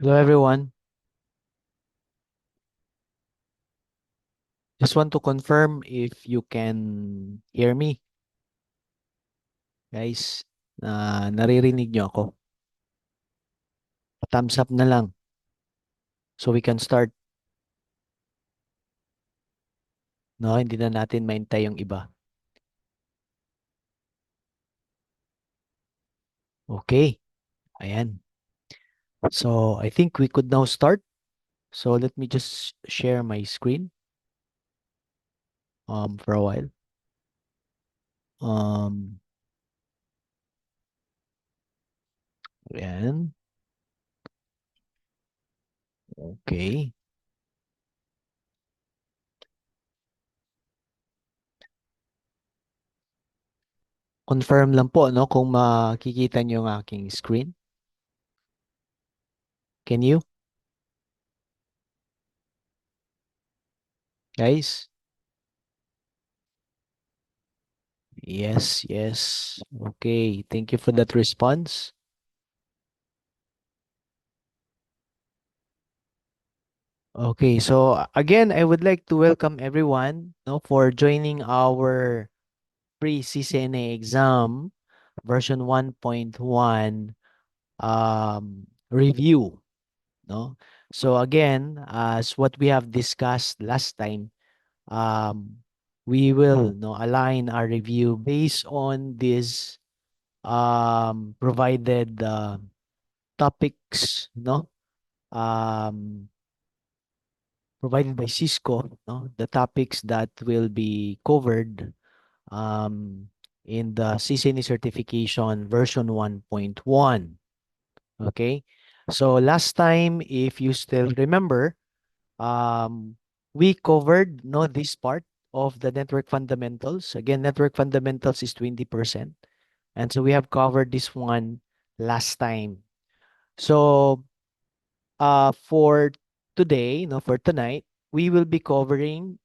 Hello, everyone. Just want to confirm if you can hear me, guys. Naririnig nyo ako. Thumbs up na lang so we can start. No, hindi na natin maintay yung iba. Okay. Ayan. So, I think we could now start. So, let me just share my screen for a while. Um, Ayan. Okay. Confirm lang po, no, kung makikita nyo yung aking screen. Can you, guys? Yes, yes. Okay. Thank you for that response. Okay, so again, I would like to welcome everyone, no, for joining our pre-CCNA exam version 1.1 review, no? So again, as what we have discussed last time, um, we will no align our review based on this provided topics, no? Um, Provided by Cisco, no, the topics that will be covered um, in the CCNA certification version 1.1. Okay. So last time, if you still remember, um, we covered no this part of the network fundamentals. Again, network fundamentals is 20%. And so we have covered this one last time. So for today, no, for tonight, we will be covering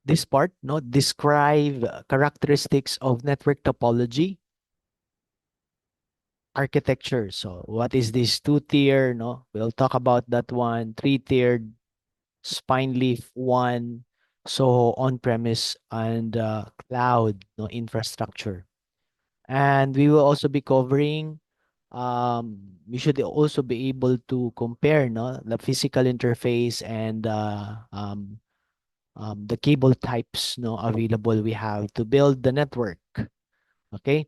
this part, no, describe characteristics of network topology architecture. So what is this two-tier, no? We'll talk about that one. Three-tiered spine leaf one. So on-premise and cloud, no, infrastructure. And we will also be covering we should also be able to compare, no, the physical interface and the cable types, no, available we have to build the network. Okay.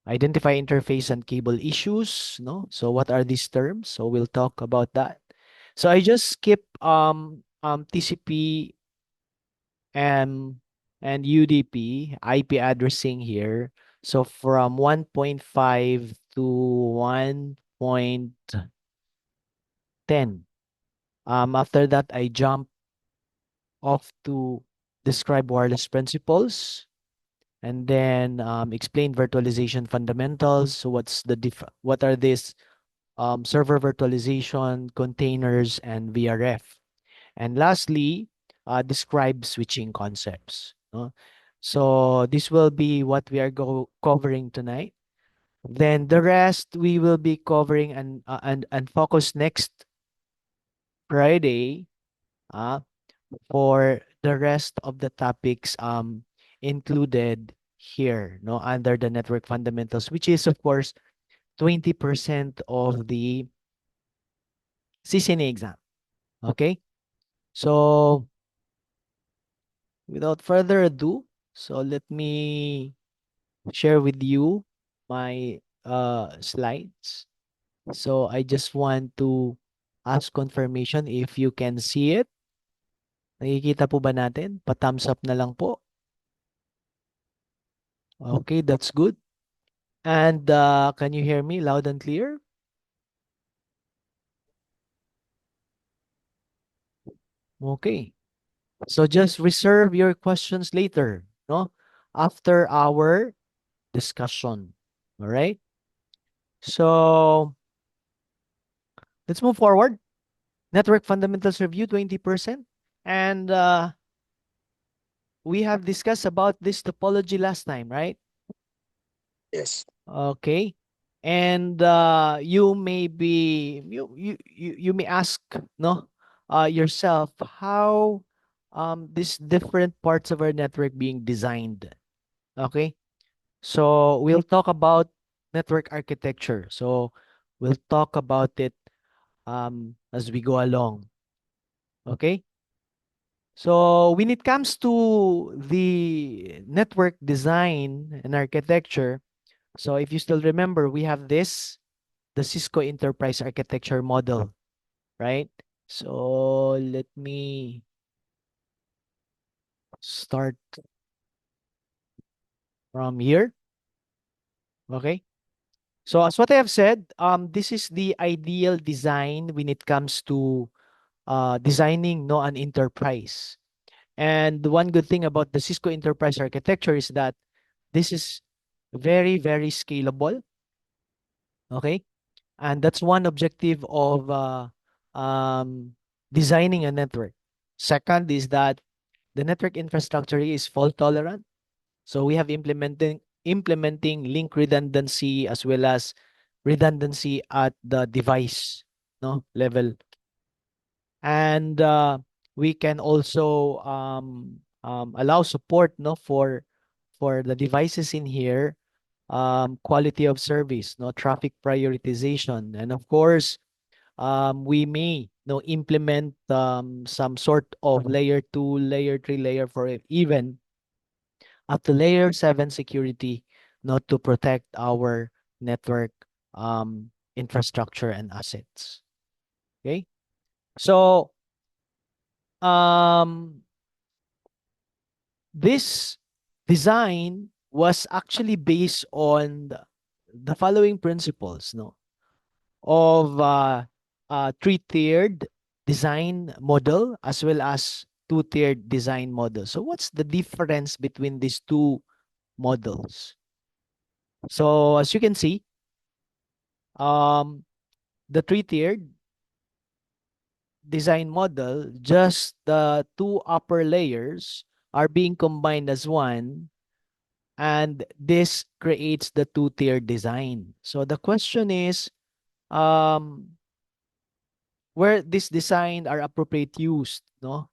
Identify interface and cable issues, no? So what are these terms? So we'll talk about that. So I just skip TCP and UDP IP addressing here. So from 1.5 to 1.10. After that I jump off to describe wireless principles and then explain virtualization fundamentals. So what are these server virtualization, containers, and VRF. And lastly, describe switching concepts. No? So this will be what we are covering tonight. Then the rest we will be covering and focus next Friday uh, for the rest of the topics included here, no, under the network fundamentals, which is of course 20% of the CCNA exam. Okay? So without further ado, so let me share with you my slides. So I just want to ask confirmation if you can see it. Nakikita po ba natin? Pa-thumbs up na lang po. Okay, that's good. And can you hear me loud and clear? Okay. So just reserve your questions later, no? After our discussion. All right? So let's move forward. Network fundamentals review 20%. And we have discussed about this topology last time, right? Yes. Okay. And you may be you may ask, no, yourself, how these different parts of our network being designed. Okay, so we'll talk about network architecture. So we'll talk about it as we go along. Okay, so when it comes to the network design and architecture, so if you still remember, we have this, the Cisco Enterprise Architecture Model, right? So let me start from here. Okay. So as what I have said, this is the ideal design when it comes to designing, no, an enterprise. And the one good thing about the Cisco Enterprise Architecture is that this is very, very scalable. Okay. And that's one objective of um, designing a network. Second is that the network infrastructure is fault tolerant. So we have implementing link redundancy as well as redundancy at the device, no, level. And we can also allow support, no, for the devices in here, quality of service, no, traffic prioritization, and of course we may, no, implement some sort of layer 2, layer 3, layer 4, even up to layer 7 security, not to protect our network infrastructure and assets. Okay, so um this design was actually based on the following principles, no, of three-tiered design model as well as two-tiered design model. So what's the difference between these two models? So as you can see, um, the three-tiered design model, just the two upper layers are being combined as one, and this creates the two-tiered design. So the question is, um, where this design are appropriate used, no?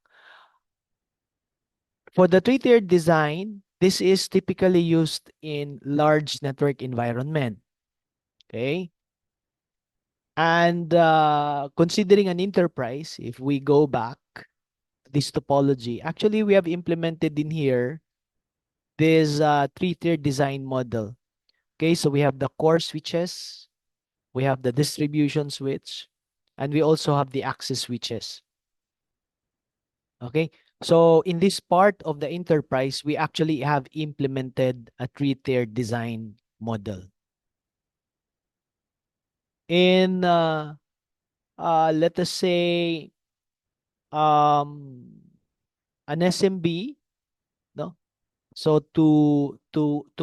For the three-tiered design, this is typically used in large network environment. Okay. And considering an enterprise, if we go back to this topology, actually we have implemented in here this three-tiered design model. Okay, so we have the core switches, we have the distribution switch, and we also have the access switches. Okay, so in this part of the enterprise, we actually have implemented a three-tiered design model. In let us say um an SMB, no? So to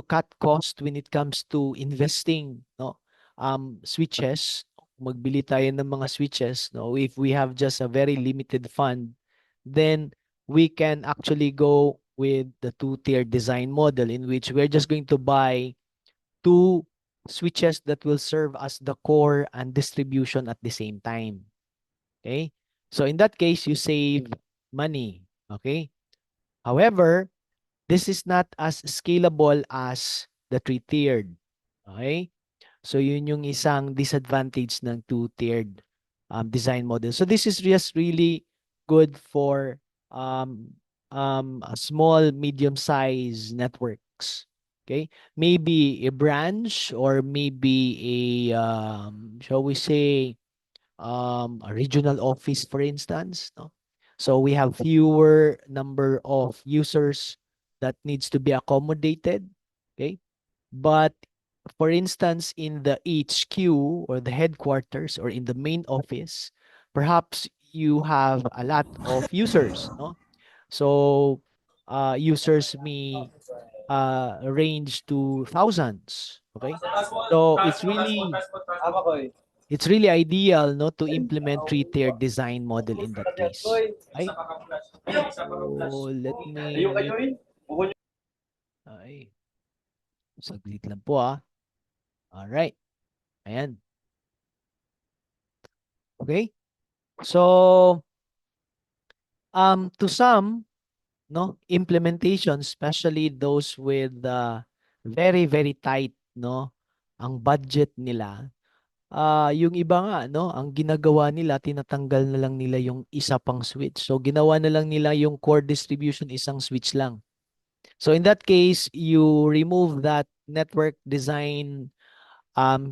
cut cost when it comes to investing, no, switches, magbili tayo ng mga switches, no, if we have just a very limited fund, then we can actually go with the two-tier design model in which we're just going to buy two switches that will serve as the core and distribution at the same time. Okay? So in that case, you save money. Okay? However, this is not as scalable as the three-tiered. Okay? So yun yung isang disadvantage ng two-tiered design model. So this is just really good for small, medium-sized networks. Okay? Maybe a branch or maybe a, shall we say, a regional office, for instance. No? So we have fewer number of users that needs to be accommodated. Okay. But for instance, in the HQ or the headquarters or in the main office, perhaps you have a lot of users. No? So users may range to thousands. Okay. So it's really ideal, no, to implement three-tiered design model in that case. Right? So let me ay, saglit lang po ah. All right. Ayan. Okay? So, to some, no, implementation, especially those with very, very tight, no, ang budget nila. Yung iba nga, no, ang ginagawa nila, tinatanggal na lang nila yung isa pang switch. So, ginawa na lang nila yung core distribution, isang switch lang. So, in that case, you remove that network design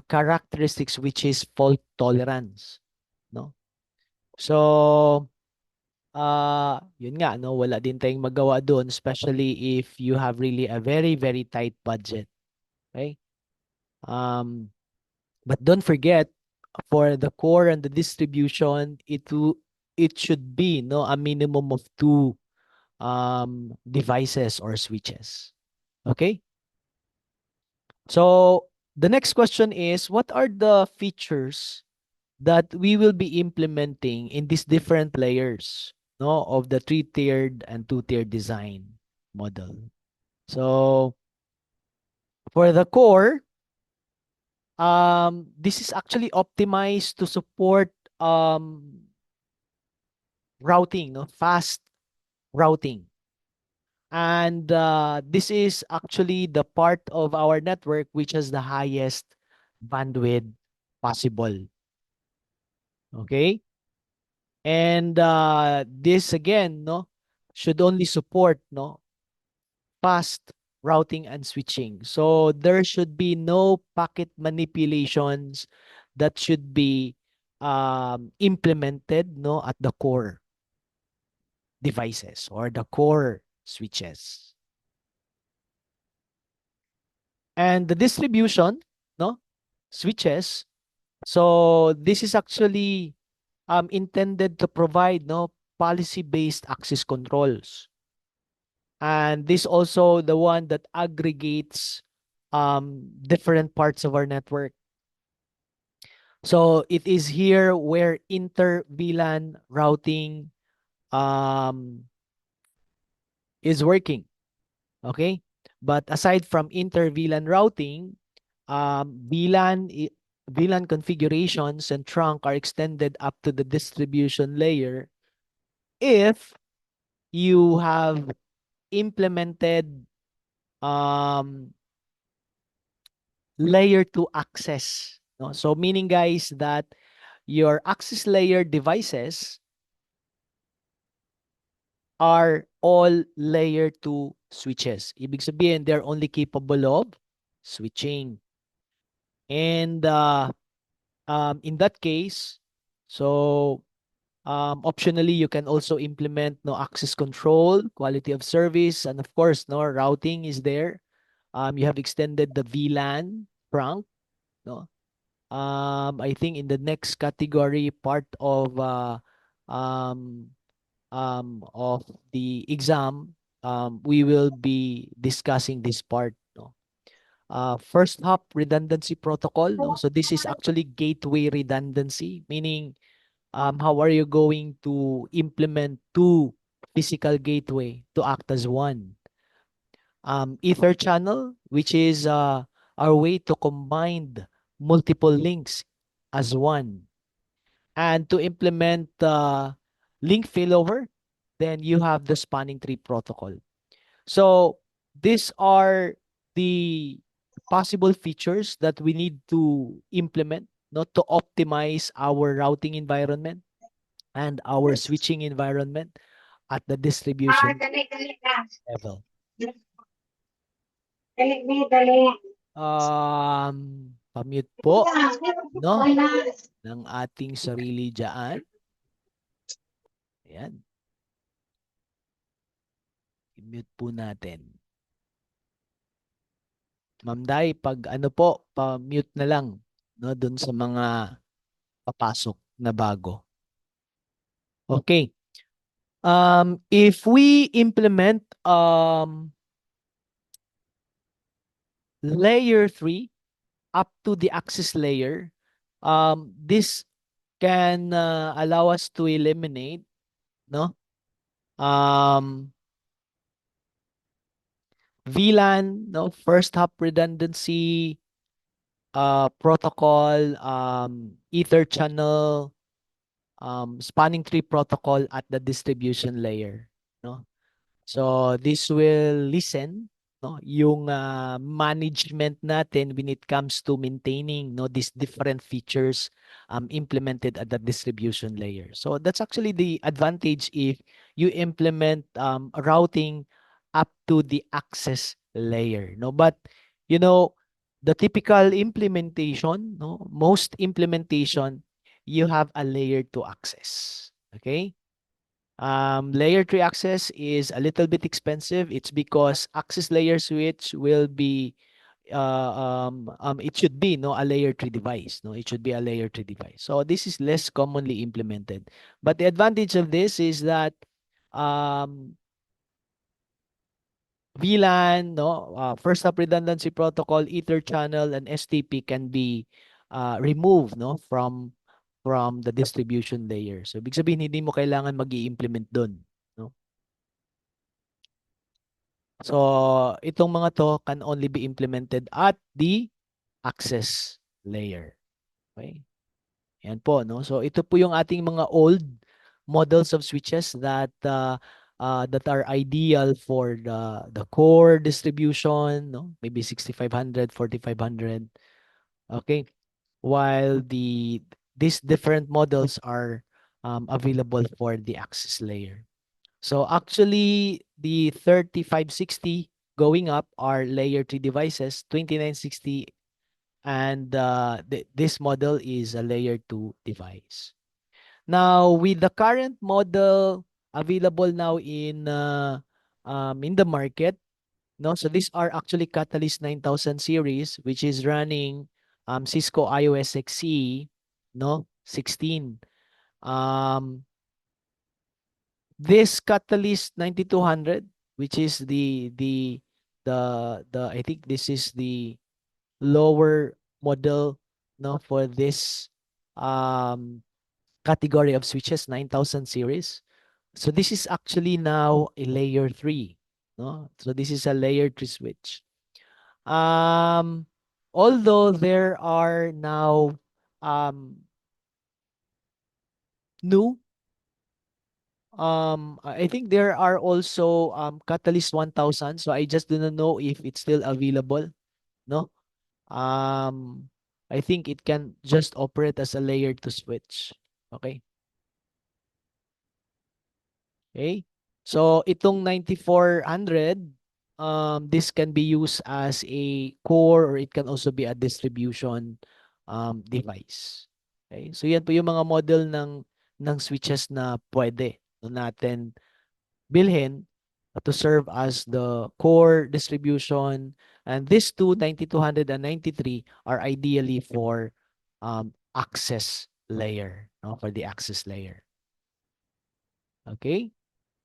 characteristics, which is fault tolerance, no? So, yun nga, no, wala din tayong magawa doon, especially if you have really a very, very tight budget. Okay? Um, but don't forget, for the core and the distribution, it should be no a minimum of two devices or switches. Okay? So the next question is, what are the features that we will be implementing in these different layers, no, of the three-tiered and two-tiered design model? So for the core, this is actually optimized to support um, routing, no, fast routing. And this is actually the part of our network which has the highest bandwidth possible. Okay? And this again, no, should only support, no, fast routing and switching. So there should be no packet manipulations that should be implemented, no, at the core devices or the core switches. And the distribution, no, switches. So this is actually intended to provide, no, policy-based access controls. And this also the one that aggregates different parts of our network. So it is here where inter-VLAN routing um, is working. Okay? But aside from inter-VLAN routing, VLAN, VLAN configurations and trunk are extended up to the distribution layer if you have implemented um, layer 2 access. No? So meaning guys that your access layer devices are all layer 2 switches. Ibig sabihin, they're only capable of switching. And in that case, so optionally, you can also implement no access control, quality of service, and of course, no routing is there. You have extended the VLAN trunk, no. I think in the next category, part um, of the exam, we will be discussing this part, no. First hop redundancy protocol, no. So this is actually gateway redundancy, meaning how are you going to implement two physical gateway to act as one? Ether channel, which is our way to combine multiple links as one. And to implement link failover, then you have the spanning tree protocol. So these are the possible features that we need to implement, not to optimize our routing environment and our switching environment at the distribution level. Pa-mute po, no, ng ating sarili dyan. Ayan. I-mute po natin. Ma'am Day, pag ano po, pa-mute na lang, no, dun sa mga papasok na bago. Okay. If we implement layer 3 up to the access layer, this can allow us to eliminate, no, VLAN, no, first hop redundancy, protocol, ether channel, spanning tree protocol at the distribution layer, no? So this will listen, no, yung management natin when it comes to maintaining, no, these different features implemented at the distribution layer. So that's actually the advantage if you implement routing up to the access layer, no. But you know, the typical implementation, no, most implementation, you have a layer to access. Okay. Layer 3 access is a little bit expensive. It's because access layer switch will be it should be no a layer 3 device. No, it should be a layer 3 device. So this is less commonly implemented. But the advantage of this is that um, VLAN, no, first hop redundancy protocol, Ether channel, and STP can be removed, no, from the distribution layer. So ibig sabihin hindi mo kailangan mag-i-implement doon, no? So itong mga to can only be implemented at the access layer. Okay? Yan po, no? So ito po yung ating mga old models of switches that are ideal for the core distribution, no? Maybe 6500, 4500. Okay? While these different models are available for the access layer. So actually, the 3560 going up are layer 3 devices, 2960, and this model is a layer 2 device. Now, with the current model available now in the market, no, so these are actually Catalyst 9000 series, which is running Cisco iOS XE, no, 16. Um, this Catalyst 9200, which is the I think this is the lower model, no, for this um category of switches, 9000 series. So this is actually now a layer 3, no? So this is a layer 3 switch. Um Although there are now new I think there are also Catalyst 1000, so I just do not know if it's still available, no? Um I think it can just operate as a layer 2 switch. Okay? Okay? So itong 9400, this can be used as a core or it can also be a distribution device. Okay? So yan po yung mga model ng switches na pwede no, natin bilhin to serve as the core distribution. And these two, 9200 and 93, are ideally for access layer, no? For the access layer. Okay?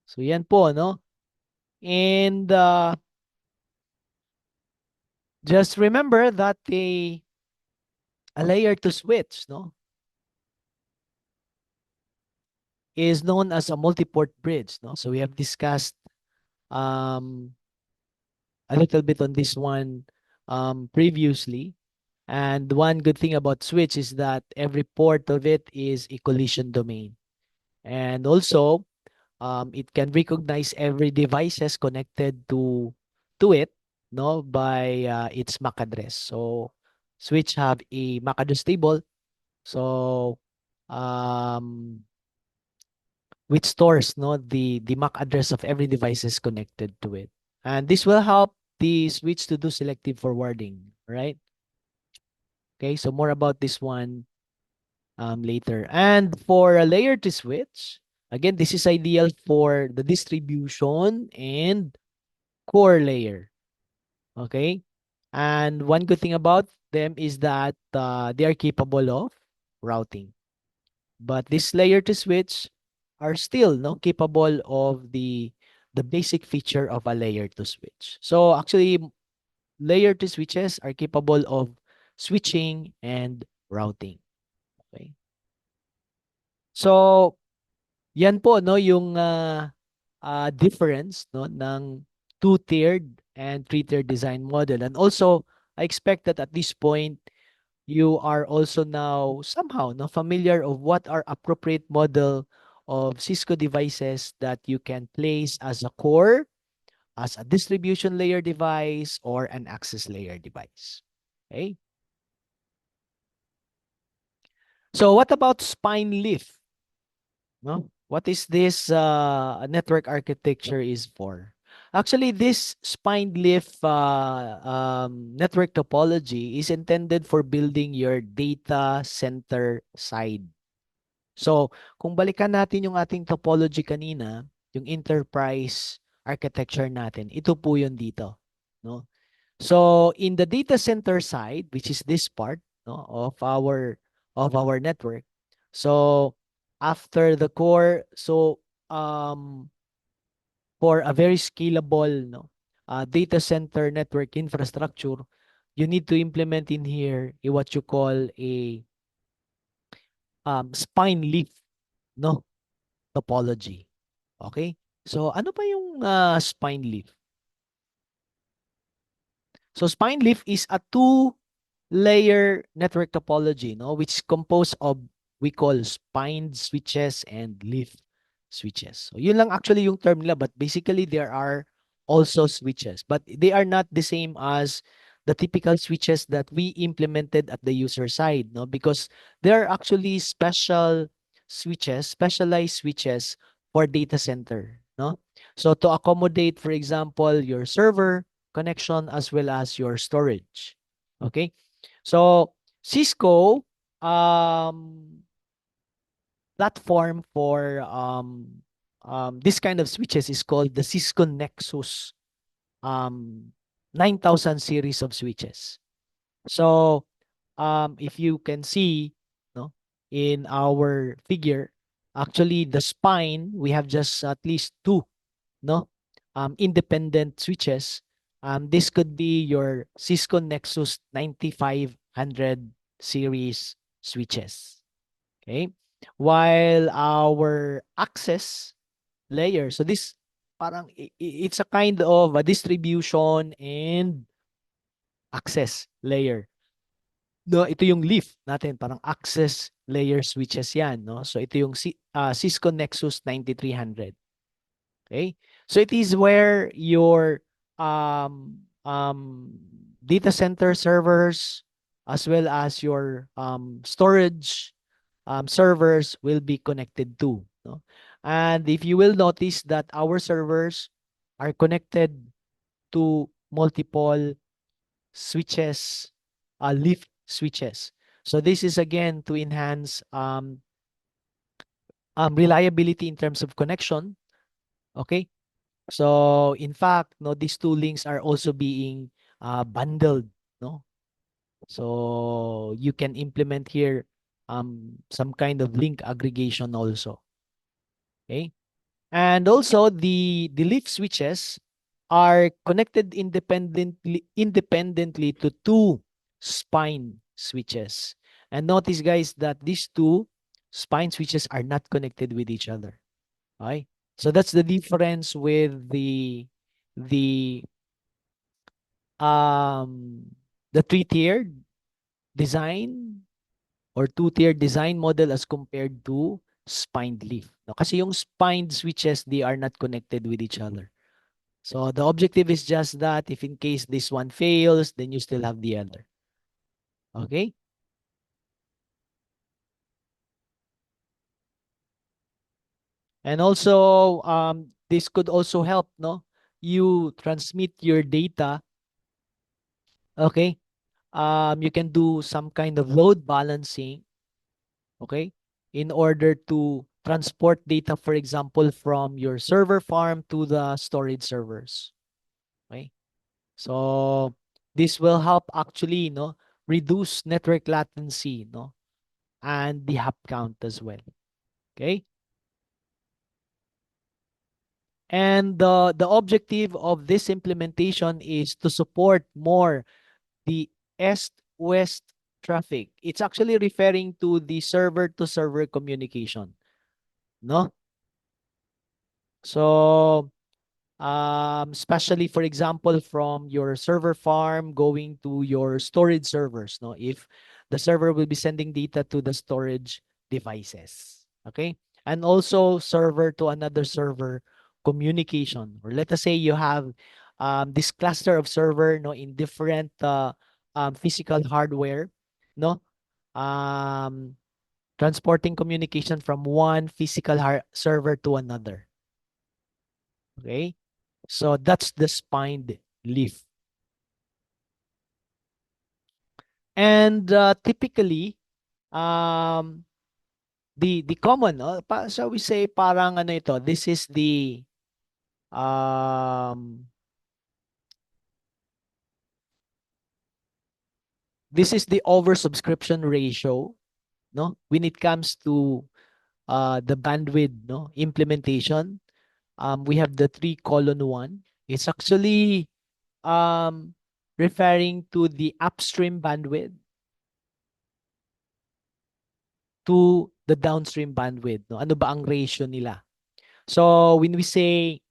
So yan po, no? And just remember that a layer to switch, no, is known as a multi-port bridge, no? So we have discussed um, a little bit on this one previously. And one good thing about switch is that every port of it is a collision domain. And also, it can recognize every devices connected to it, no, by its MAC address. So switch have a MAC address table. So um, which stores no the MAC address of every devices connected to it. And this will help the switch to do selective forwarding, right? Okay, so more about this one later. And for a layer to switch, again, this is ideal for the distribution and core layer. Okay. And one good thing about them is that they are capable of routing. But this layer to switch are still no capable of the basic feature of a layer to switch. So actually, layer to switches are capable of switching and routing. Okay. So yan po no yung difference no ng two-tiered and three-tiered design model. And also I expect that at this point you are also now somehow no familiar of what are appropriate model of Cisco devices that you can place as a core, as a distribution layer device, or an access layer device. Okay. So what about spine leaf? No? What is this network architecture is for? Actually, this spine leaf network topology is intended for building your data center side. So, kung balikan natin yung ating topology kanina, yung enterprise architecture natin, ito po yun dito. No? So, in the data center side, which is this part no, of our network, so after the core, so um, for a very scalable no, data center network infrastructure, you need to implement in here what you call a spine leaf no topology. Okay? So ano ba yung spine leaf? So spine leaf is a two-layer network topology, no, which is composed of we call spine switches and leaf switches. So yun lang actually yung term nila, but basically there are also switches, but they are not the same as the typical switches that we implemented at the user side, no, because there are actually specialized switches for data center, no. So to accommodate, for example, your server connection as well as your storage. Okay? So Cisco um platform for this kind of switches is called the Cisco Nexus um 9000 series of switches. So if you can see no in our figure, actually the spine we have just at least two no independent switches. This could be your Cisco Nexus 9500 series switches. Okay. While our access layer, so this parang it's a kind of a distribution and access layer. No, ito yung leaf natin, parang access layer switches yan, no? So ito yung Cisco Nexus 9300. Okay? So it is where your data center servers as well as your storage servers will be connected to. No? And if you will notice that our servers are connected to multiple switches, leaf switches. So this is again to enhance reliability in terms of connection. Okay. So in fact, no, these two links are also being bundled, no? So you can implement here some kind of link aggregation also. Okay? And also the leaf switches are connected independently to two spine switches. And notice guys that these two spine switches are not connected with each other. Okay? So that's the difference with the um the three-tiered design or two-tiered design model as compared to spined leaf. No, kasi yung spined switches, they are not connected with each other. So the objective is just that if in case this one fails, then you still have the other. Okay? And also, this could also help, no? You transmit your data, okay? You can do some kind of load balancing, okay? In order to transport data, for example, from your server farm to the storage servers, okay? So this will help actually, no, reduce network latency, no, and the hop count as well, okay? And the objective of this implementation is to support more the east-west traffic. It's actually referring to the server-to-server communication, no? So, especially for example, from your server farm going to your storage servers, no? If the server will be sending data to the storage devices. Okay. And also server to another server communication. Or let us say you have this cluster of server no in different physical hardware, no um, transporting communication from one physical server to another. Okay, so that's the spined leaf. And typically, um, the common, shall we say, parang ano ito, um, this is the oversubscription ratio, no, when it comes to the bandwidth, no, implementation. We have the 3:1. It's actually um, referring to the upstream bandwidth to the downstream bandwidth. No? Ano ba ang ratio nila? So when we say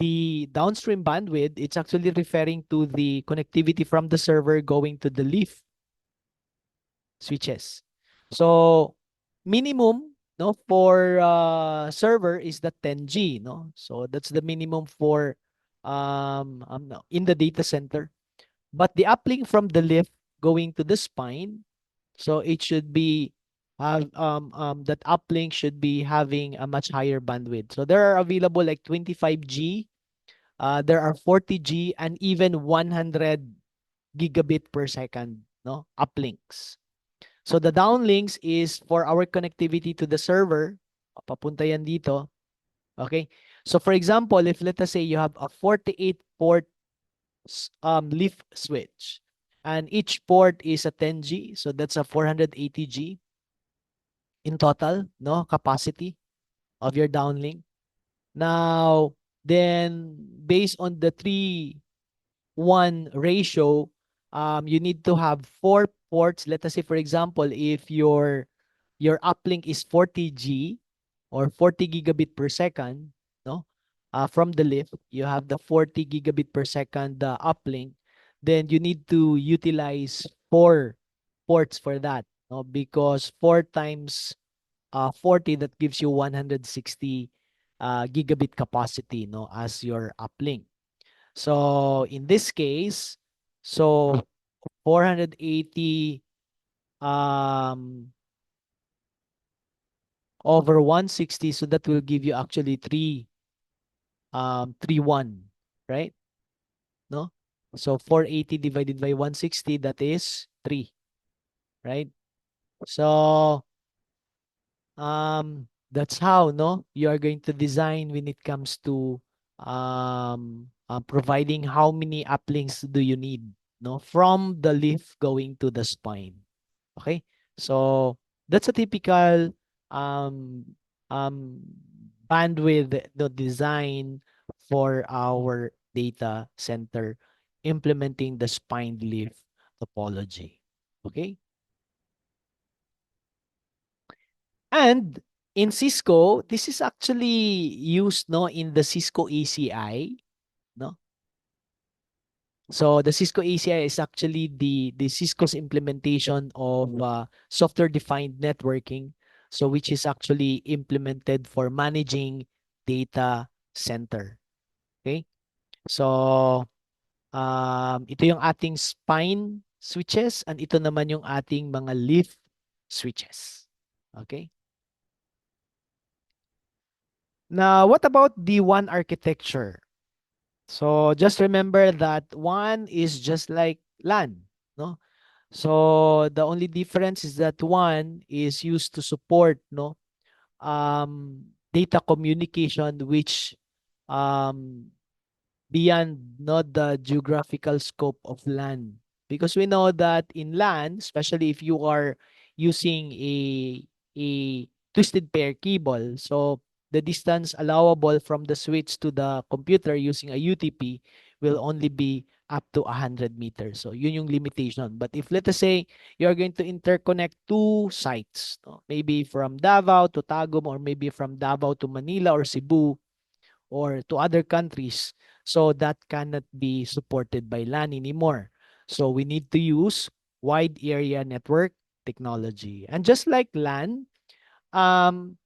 the downstream bandwidth, it's actually referring to the connectivity from the server going to the leaf switches. So minimum no for server is the 10G, no? So that's the minimum for no, in the data center. But the uplink from the lift going to the spine, so it should be have that uplink should be having a much higher bandwidth. So there are available like 25G, there are 40G and even 100 gigabit per second, no, uplinks. So the downlinks is for our connectivity to the server. Papunta yan dito. Okay? So for example, if let us say you have a 48 port leaf switch and each port is a 10G, so that's a 480G in total, no, capacity of your downlink. Now, then based on the 3:1 ratio, you need to have 4 ports. Let us say, for example, if your uplink is 40G or 40 gigabit per second, no, from the lift, you have the 40 gigabit per second uplink, then you need to utilize 4 ports for that, no, because 4 times 40, that gives you 160 gigabit capacity, no, as your uplink. So in this case, so 480 um over 160, so that will give you actually 3:1, right? No? So 480 divided by 160, that is 3, right? So that's how no you are going to design when it comes to providing how many uplinks do you need, no, from the leaf going to the spine. Okay, so that's a typical um um bandwidth the design for our data center implementing the spine leaf topology. Okay. And in Cisco, this is actually used no in the Cisco ACI, no. So the Cisco ACI is actually the Cisco's implementation of software defined networking, so which is actually implemented for managing data center. Okay? So ito yung ating spine switches and ito naman yung ating mga leaf switches. Okay? Now, what about the WAN architecture? So just remember that WAN is just like LAN, no? So the only difference is that WAN is used to support, no, data communication, which um, beyond not the geographical scope of LAN. Because we know that in LAN, especially if you are using a twisted pair cable, so the distance allowable from the switch to the computer using a UTP will only be up to 100 meters. So yun yung limitation. But if let us say you're going to interconnect 2 sites, no, maybe from Davao to Tagum or maybe from Davao to Manila or Cebu, or to other countries. So that cannot be supported by LAN anymore. So we need to use wide area network. technology. And just like LAN, um,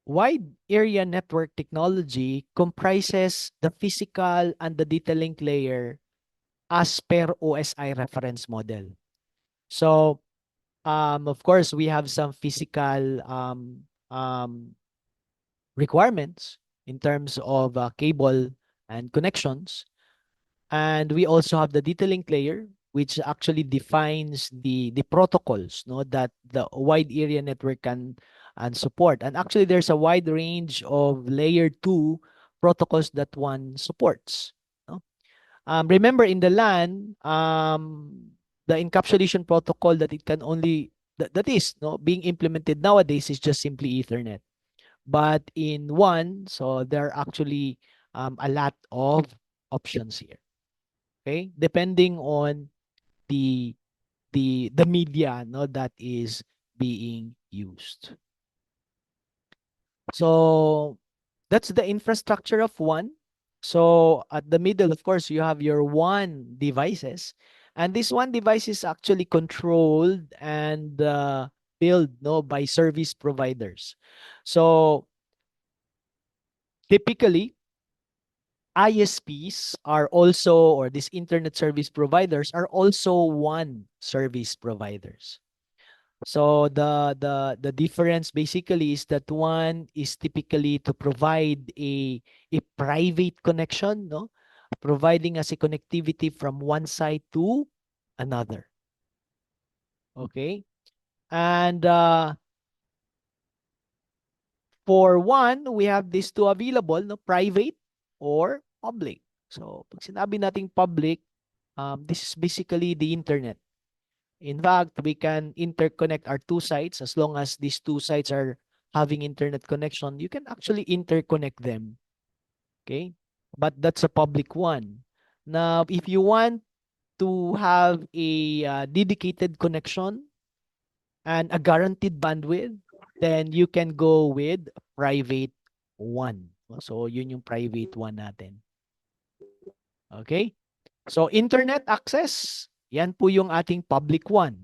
wide area network technology comprises the physical and the data link layer as per OSI reference model. So, of course, we have some physical requirements in terms of cable and connections. And we also have the data link layer, which actually defines the protocols, no, that the wide area network can and support. And actually, there's a wide range of layer two protocols that one supports. No? Remember, in the LAN, the encapsulation protocol that it can only that is no being implemented nowadays is just simply Ethernet. But in one, so there are actually a lot of options here. Okay, depending on the the media no that is being used. So that's the infrastructure of one. So at the middle, of course, you have your one devices, and this one device is actually controlled and built no by service providers. So typically ISPs are also, or these internet service providers are also one service providers. So the difference basically is that one is typically to provide a private connection, no, providing us a connectivity from one side to another. Okay, and for one, we have these two available, no, private or public. So pag sinabi nating public, this is basically the internet. In fact, we can interconnect our two sites as long as these two sites are having internet connection. You can actually interconnect them. Okay. But that's a public one. Now, if you want to have a dedicated connection and a guaranteed bandwidth, then you can go with private one. So, yun yung private one natin. Okay? So internet access, yan po yung ating public one,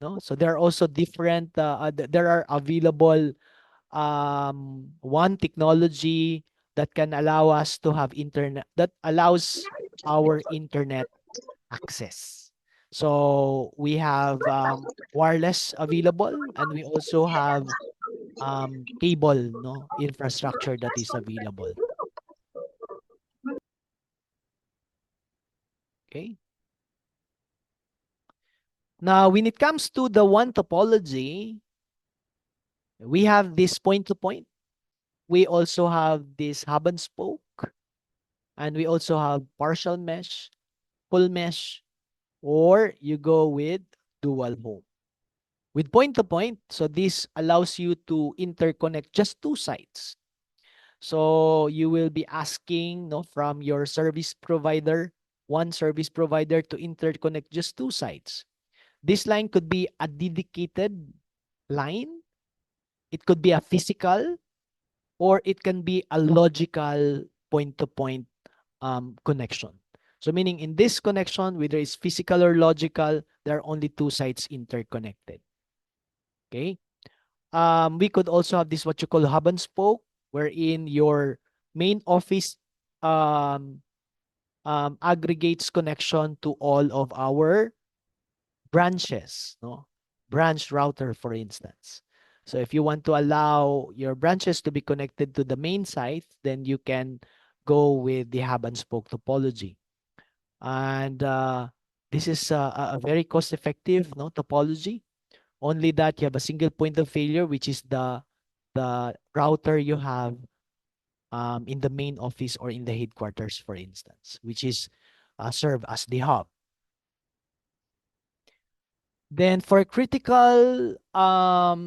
no? So there are also different there are available one technology that can allow us to have internet that allows our internet access. So we have wireless available, and we also have cable no infrastructure that is available. Okay? Now, when it comes to the one topology, we have this point to point. We also have this hub and spoke, and we also have partial mesh, full mesh, or you go with dual home. With point to point, so this allows you to interconnect just two sites. So you will be asking no, from your service provider, one service provider to interconnect just two sites. This line could be a dedicated line. It could be a physical, or it can be a logical point-to-point connection. So meaning in this connection, whether it's physical or logical, there are only two sides interconnected. Okay. We could also have this what you call hub and spoke, wherein your main office um, aggregates connection to all of our branches, no? Branch router, for instance. So if you want to allow your branches to be connected to the main site, then you can go with the hub and spoke topology. And this is a very cost-effective no topology. Only that you have a single point of failure, which is the router you have in the main office or in the headquarters, for instance, which is serve as the hub. Then for critical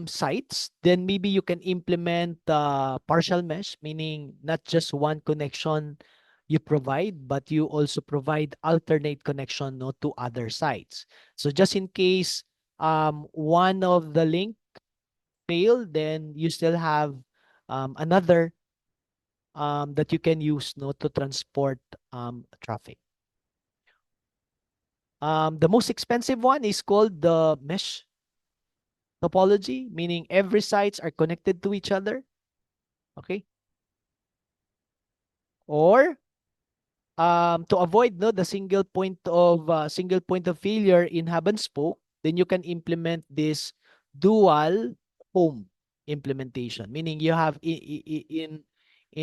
sites, then maybe you can implement partial mesh, meaning not just one connection you provide, but you also provide alternate connection no, to other sites. So just in case one of the link fail, then you still have another that you can use no, to transport traffic. The most expensive one is called the mesh topology, meaning every sites are connected to each other. Okay. Or to avoid no the single point of failure in hub and spoke, then you can implement this dual home implementation, meaning you have in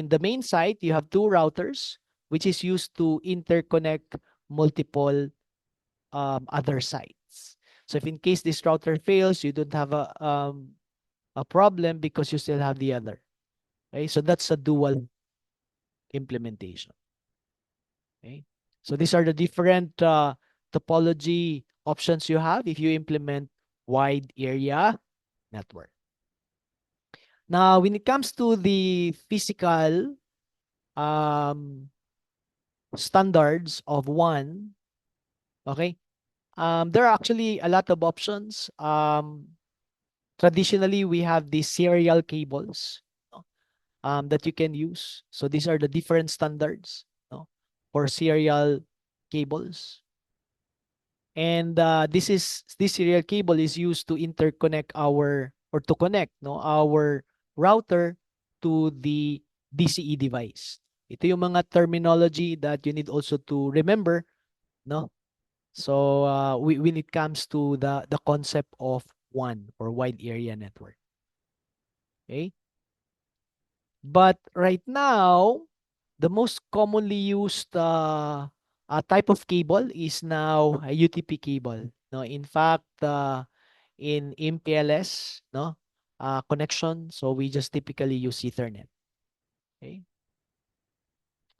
the main site you have two routers which is used to interconnect multiple other sites. So if in case this router fails, you don't have a problem because you still have the other. Okay, so that's a dual implementation. Okay. So these are the different topology options you have if you implement wide area network. Now, when it comes to the physical um, standards of WAN, okay, there are actually a lot of options. Traditionally, we have these serial cables no, that you can use. So these are the different standards no, for serial cables. And this serial cable is used to interconnect our or to connect no our router to the DCE device. Ito yung mga terminology that you need also to remember, no? So when it comes to the concept of WAN or wide area network. Okay? But right now, the most commonly used type of cable is now a UTP cable. No, in fact, in MPLS, no, connection, so we just typically use Ethernet. Okay,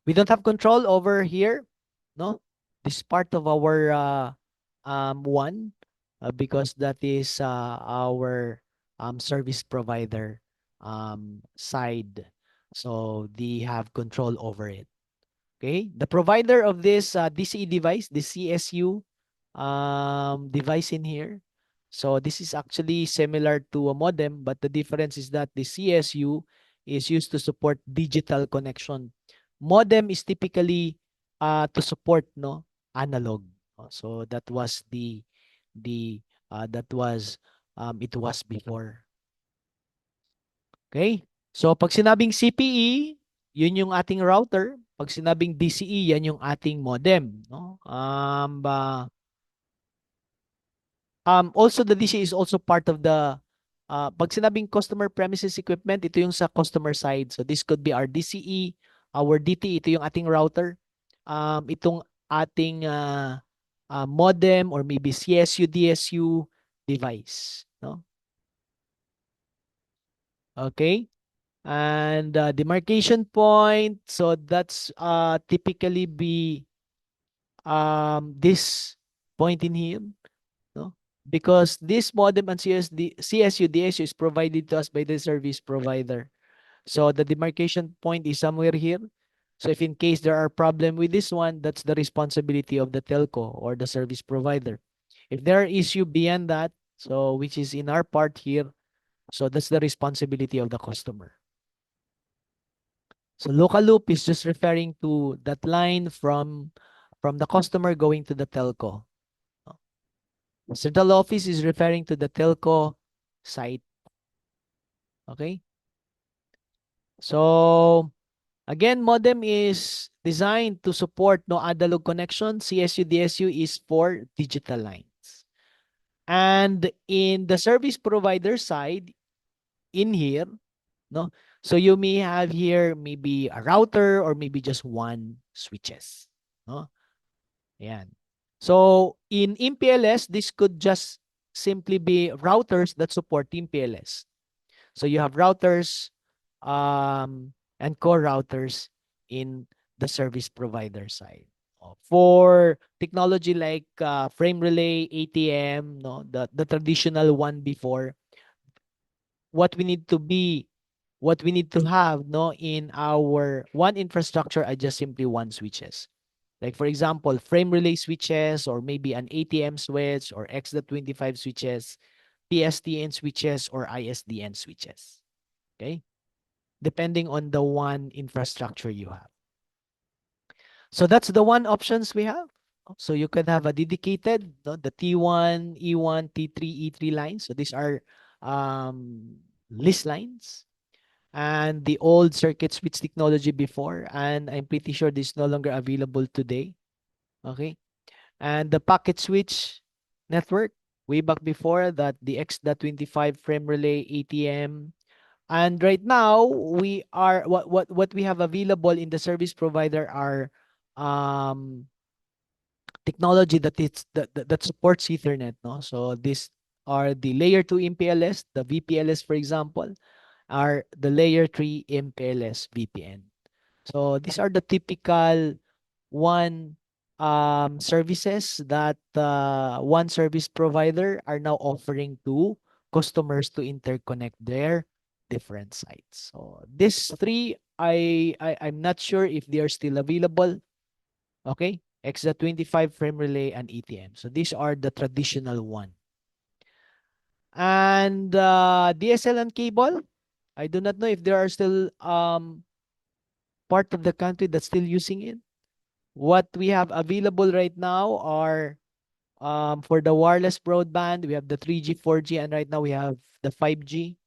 we don't have control over here, no. This is part of our one because that is our service provider side, so they have control over it. Okay, the provider of this DCE device, the CSU device in here. So this is actually similar to a modem, but the difference is that the CSU is used to support digital connection. Modem is typically to support no analog. So that was the that was it was before. Okay? So pag sinabing CPE, yun yung ating router. Pag sinabing DCE, yan yung ating modem, no? Also the DCE is also part of the pag sinabing customer premises equipment, ito yung sa customer side. So this could be our DCE, our DT, ito yung ating router. Itong ating modem or maybe CSU, DSU device, no? Okay? And demarcation point, so that's typically be this point in here, no? Because this modem and CSU, DSU is provided to us by the service provider. So the demarcation point is somewhere here. So if in case there are problem with this one, that's the responsibility of the telco or the service provider. If there are issue beyond that, so which is in our part here, so that's the responsibility of the customer. So local loop is just referring to that line from the customer going to the telco. Central office is referring to the telco site. Okay? So again, modem is designed to support no analog connection. CSU, DSU is for digital lines. And in the service provider side, in here, no? So you may have here maybe a router or maybe just one switches. No? Ayan. So in MPLS, this could just simply be routers that support MPLS. So you have routers and core routers in the service provider side. For technology like frame relay, ATM, no, the traditional one before, what we need to be, what we need to have, no, in our one infrastructure are just simply one switches. Like for example, frame relay switches or maybe an ATM switch or X.25 switches, PSTN switches or ISDN switches. Okay? Depending on the one infrastructure you have. So that's the one options we have. So you can have a dedicated, no, the T1, E1, T3, E3 lines. So these are um, list lines. And the old circuit switch technology before, and I'm pretty sure this is no longer available today. Okay. And the packet switch network, way back before that, the X.25 frame relay ATM. And right now, we are what we have available in the service provider are um technology that supports Ethernet, no? So these are the layer 2 MPLS, the VPLS, for example, are the layer 3 MPLS VPN. So these are the typical one services that one service provider are now offering to customers to interconnect their different sites. So these three, I'm not sure if they are still available. Okay, X.25 frame relay and ETM. So these are the traditional one. And DSL and cable, I do not know if there are still part of the country that's still using it. What we have available right now are for the wireless broadband, we have the 3G, 4G, and right now we have the 5G.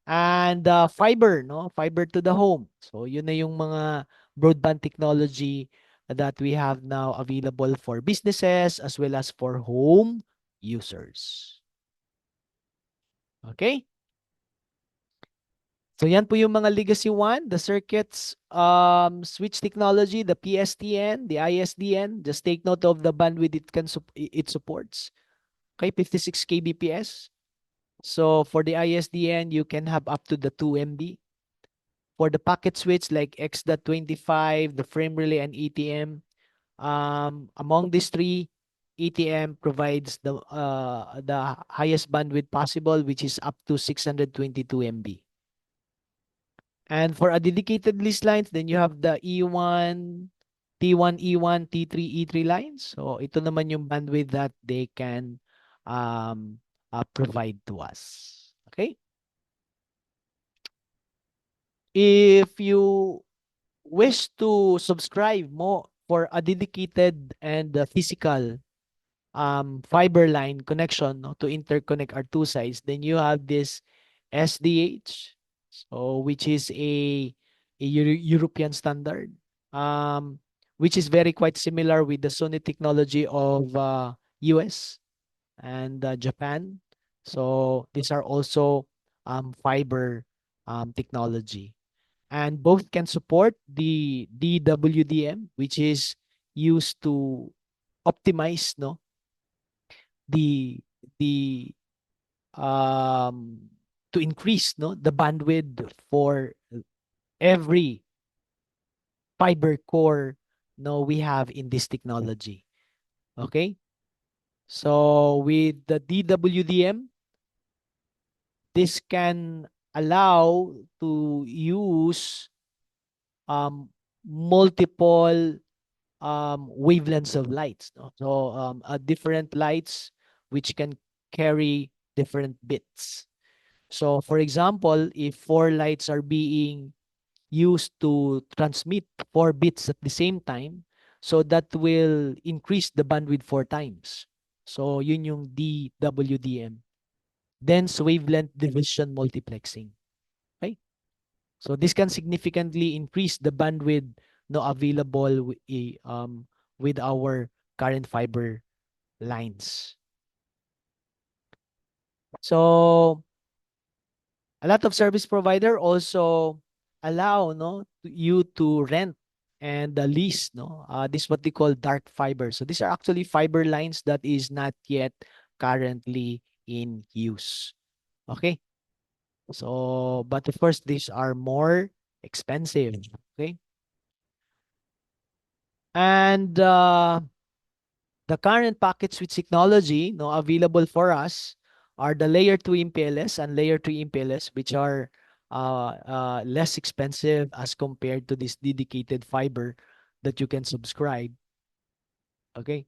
And fiber, no? Fiber to the home. So yun na yung mga broadband technology that we have now available for businesses as well as for home users. Okay? So yan po yung mga legacy one, the circuits switch technology, the PSTN, the ISDN. Just take note of the bandwidth it supports. Okay, 56 kbps. So for the ISDN, you can have up to the 2 MB. For the packet switch like X.25, the frame relay, and ETM, among these three, ETM provides the highest bandwidth possible, which is up to 622 MB. And for a dedicated list lines, then you have the E1, T1, E1, T3, E3 lines. So ito naman yung bandwidth that they can provide to us. Okay? If you wish to subscribe more for a dedicated and physical fiber line connection, no, to interconnect our two sides, then you have this SDH, so which is a European standard, which is very quite similar with the Sony technology of US and Japan. So these are also fiber technology, and both can support the DWDM, which is used to optimize, no, the the um to increase, no, the bandwidth for every fiber core, no, we have in this technology. Okay, so with the DWDM, this can allow to use multiple wavelengths of lights, no? So different lights which can carry different bits. So for example, if four lights are being used to transmit 4 bits at the same time, so that will increase the bandwidth 4 times. So yun yung DWDM, dense wavelength division multiplexing. Okay? So this can significantly increase the bandwidth, no, available with our current fiber lines. So a lot of service provider also allow, no, you to rent and lease, no. This is what they call dark fiber. So these are actually fiber lines that is not yet currently in use. Okay. So, but of course, these are more expensive. Okay. And the current packet switch technology, no, available for us are the layer 2 MPLS and layer 3 MPLS, which are less expensive as compared to this dedicated fiber that you can subscribe. Okay.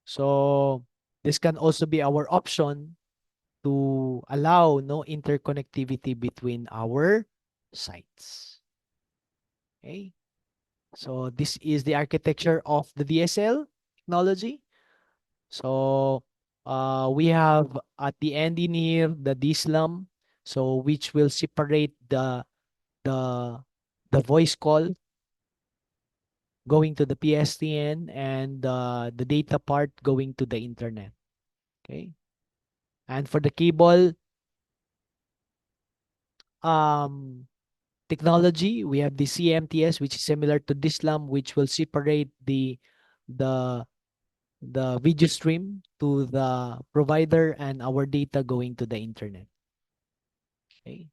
So this can also be our option to allow no interconnectivity between our sites. Okay. So this is the architecture of the DSL. technology. So we have at the end in here the DSLAM, so which will separate the the voice call going to the PSTN and the data part going to the internet. Okay. And for the cable um, technology, we have the CMTS, which is similar to DSLAM, which will separate the the video stream to the provider and our data going to the internet. Okay.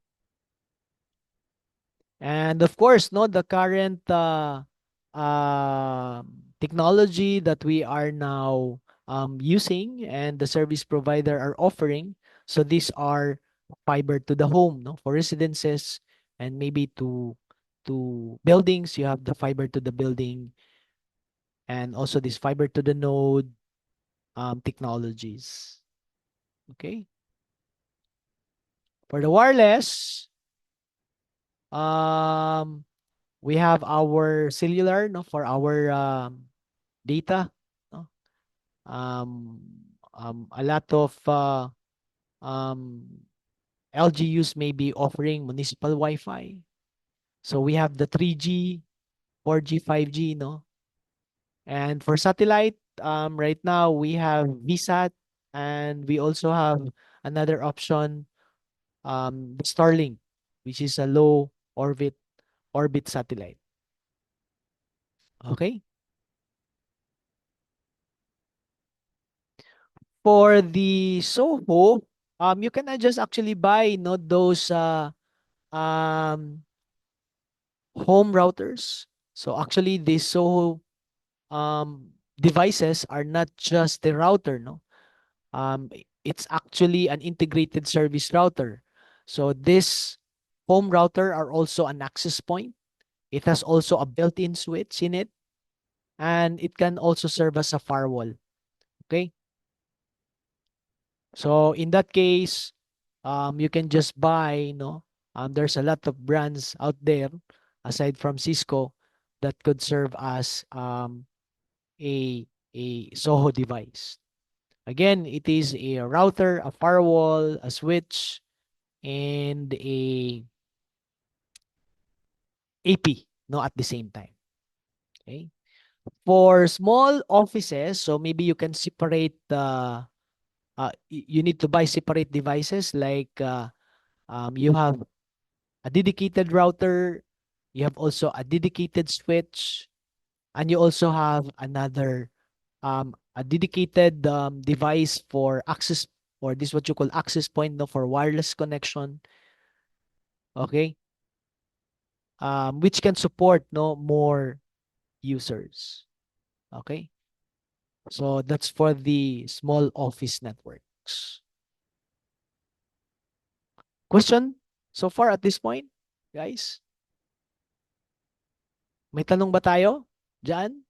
And of course, no, the current uh, technology that we are now using and the service provider are offering. So these are fiber to the home, no, for residences and maybe to buildings. You have the fiber to the building and also this fiber to the node technologies. Okay. For the wireless, um, we have our cellular, no, for our data, no? Um, a lot of um, LGUs may be offering municipal Wi-Fi. So we have the 3G, 4G, 5G, no? And for satellite, right now we have VSAT and we also have another option, the Starlink, which is a low orbit satellite. Okay. For the Soho, you can just actually buy, no, those um home routers. So actually, these Soho devices are not just the router, no. It's actually an integrated service router. So this home router are also an access point. It has also a built-in switch in it, and it can also serve as a firewall. Okay. So in that case, you can just buy, no, there's a lot of brands out there aside from Cisco that could serve as a Soho device. Again, it is a router, a firewall, a switch, and a AP, no, at the same time. Okay. For small offices, so maybe you can separate the you need to buy separate devices like you have a dedicated router, you have also a dedicated switch, and you also have another a dedicated device for access, or this what you call access point, no, for wireless connection. Okay. Which can support, no, more users. Okay. So that's for the small office networks. Question so far at this point, guys? May tanong ba tayo diyan?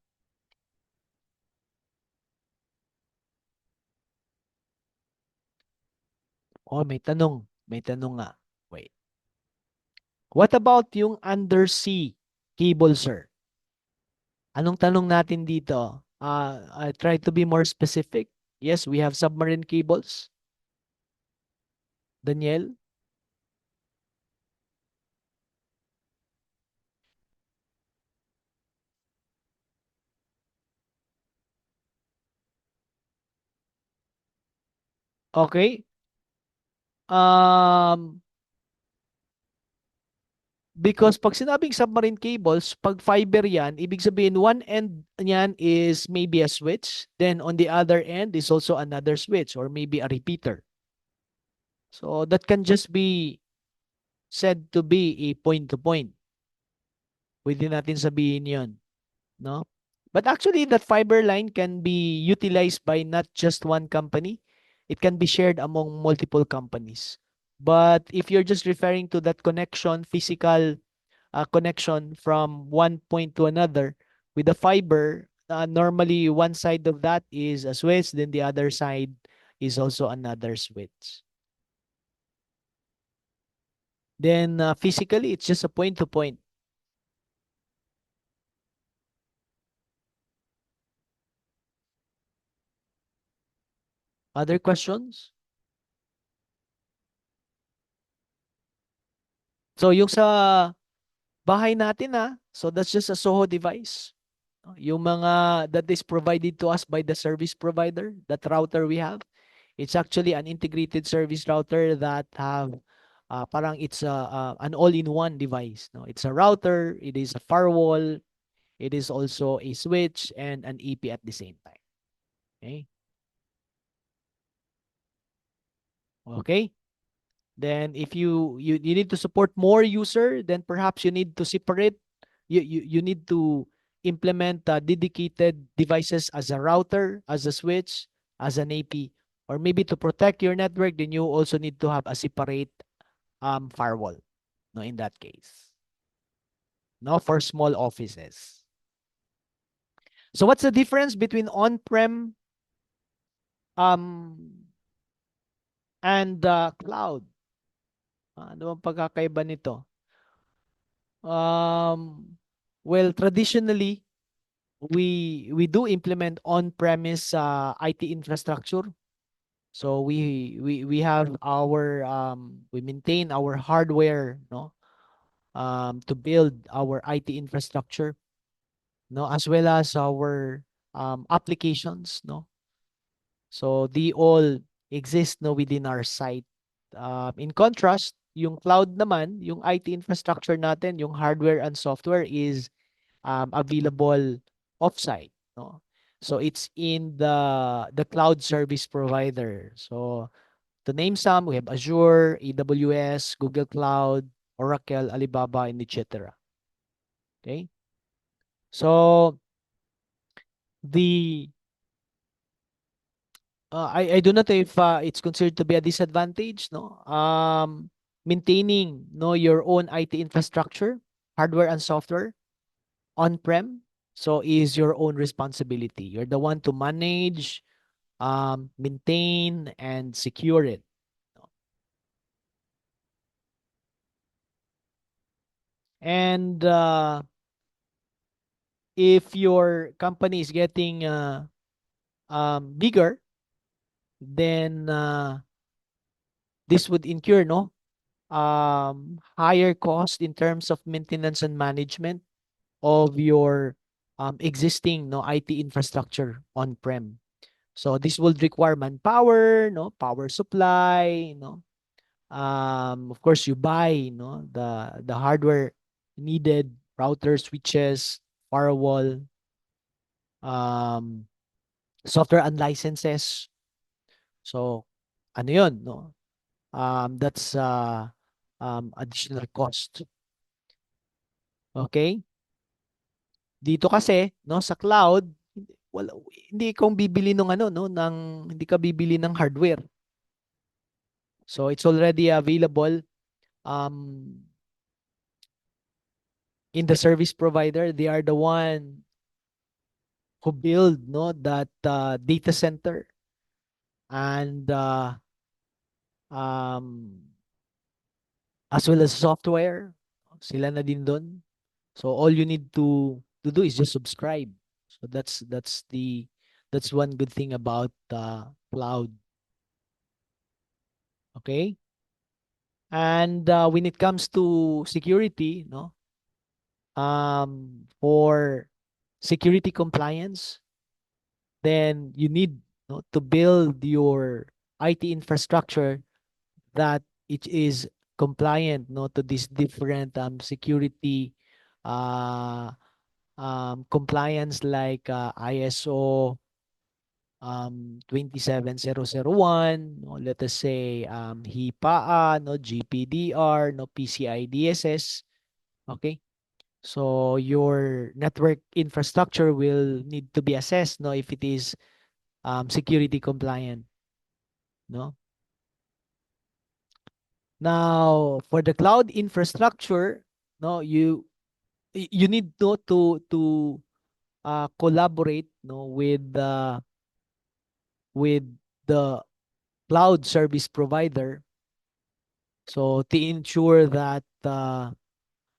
Oh, may tanong. May tanong nga. Wait. What about yung undersea cable, sir? Anong tanong natin dito? I try to be more specific. Yes, we have submarine cables. Daniel? Okay. Um, because pag sinabing submarine cables, pag fiber yan, ibig sabihin one end niyan is maybe a switch, then on the other end is also another switch or maybe a repeater. So that can just be said to be a point-to-point. Pwede natin sabihin yon, no? But actually, that fiber line can be utilized by not just one company. It can be shared among multiple companies. But if you're just referring to that connection, physical connection from one point to another with the fiber, normally one side of that is a switch, then the other side is also another switch. Then physically, it's just a point to point. Other questions? So yung sa bahay natin so that's just a SOHO device. Yung mga that is provided to us by the service provider, that router we have, it's actually an integrated service router that have parang it's an all-in-one device. No, it's a router, it is a firewall, it is also a switch and an EP at the same time. Okay. Okay. Then if you need to support more user, then perhaps you need to separate. You need to implement dedicated devices as a router, as a switch, as an AP, or maybe to protect your network. Then you also need to have a separate firewall. No, in that case, no, for small offices. So what's the difference between on-prem um and cloud? Ano bang pagkakaiba nito? Um, well, traditionally, we do implement on-premise IT infrastructure. So we have our we maintain our hardware, no, to build our IT infrastructure, no, as well as our applications, no. So they all exist, no, within our site. In contrast, yung cloud naman, yung IT infrastructure natin, yung hardware and software is available offsite, no? So it's in the cloud service provider. So to name some, we have Azure, AWS, Google Cloud, Oracle, Alibaba, and etc. Okay? So the I do not know if it's considered to be a disadvantage, no? Maintaining no your own IT infrastructure, hardware and software on-prem, so is your own responsibility. You're the one to manage, maintain, and secure it. And if your company is getting bigger, then this would incur higher cost in terms of maintenance and management of your existing IT infrastructure on-prem. So this will require manpower, no, power supply, no. Of course, you buy, the hardware needed, router, switches, firewall, um, software and licenses. So, ano yun, no? That's additional cost. Okay? Dito kasi, no, sa cloud, wala, hindi kang bibili ng ano, no, hindi ka bibili ng hardware. So, it's already available um, in the service provider. They are the one who build that data center and um, as well as software. Sila na din doon. So all you need to do is just subscribe. So that's one good thing about cloud. Okay? And when it comes to security, for security compliance, then you need to build your IT infrastructure that it is compliant to these different security uh, compliance like ISO 27001, let us say HIPAA, GPDR, PCI DSS. Okay? So your network infrastructure will need to be assessed if it is security compliant. No? Now, for the cloud infrastructure, you need to collaborate with the cloud service provider, so to ensure that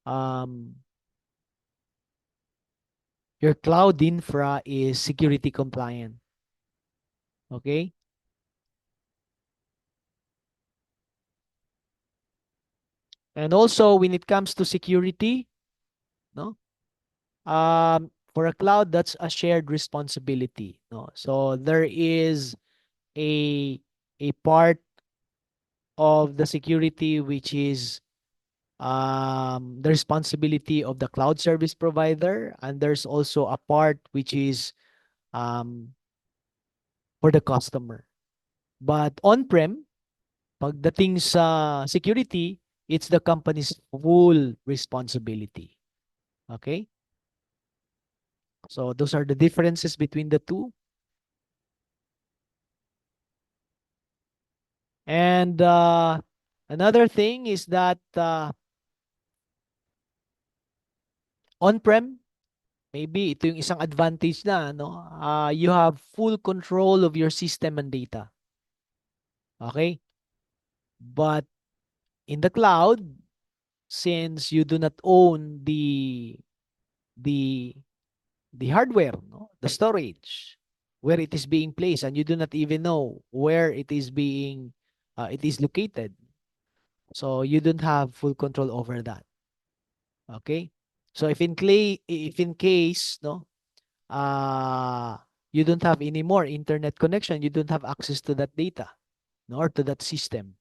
um, your cloud infra is security compliant. Okay? And also when it comes to security, no, for a cloud, that's a shared responsibility. No, so there is a a part of the security which is the responsibility of the cloud service provider, and there's also a part which is um, for the customer. But on-prem, pagdating sa security, it's the company's full responsibility. Okay? So those are the differences between the two. And another thing is that on-prem, maybe ito yung isang advantage na, no? You have full control of your system and data. Okay? But in the cloud, since you do not own the the hardware, no? The storage, where it is being placed, and you do not even know where it is located. So you don't have full control over that. Okay? So if in case, no, uh you don't have any more internet connection, you don't have access to that data, no, or to that system.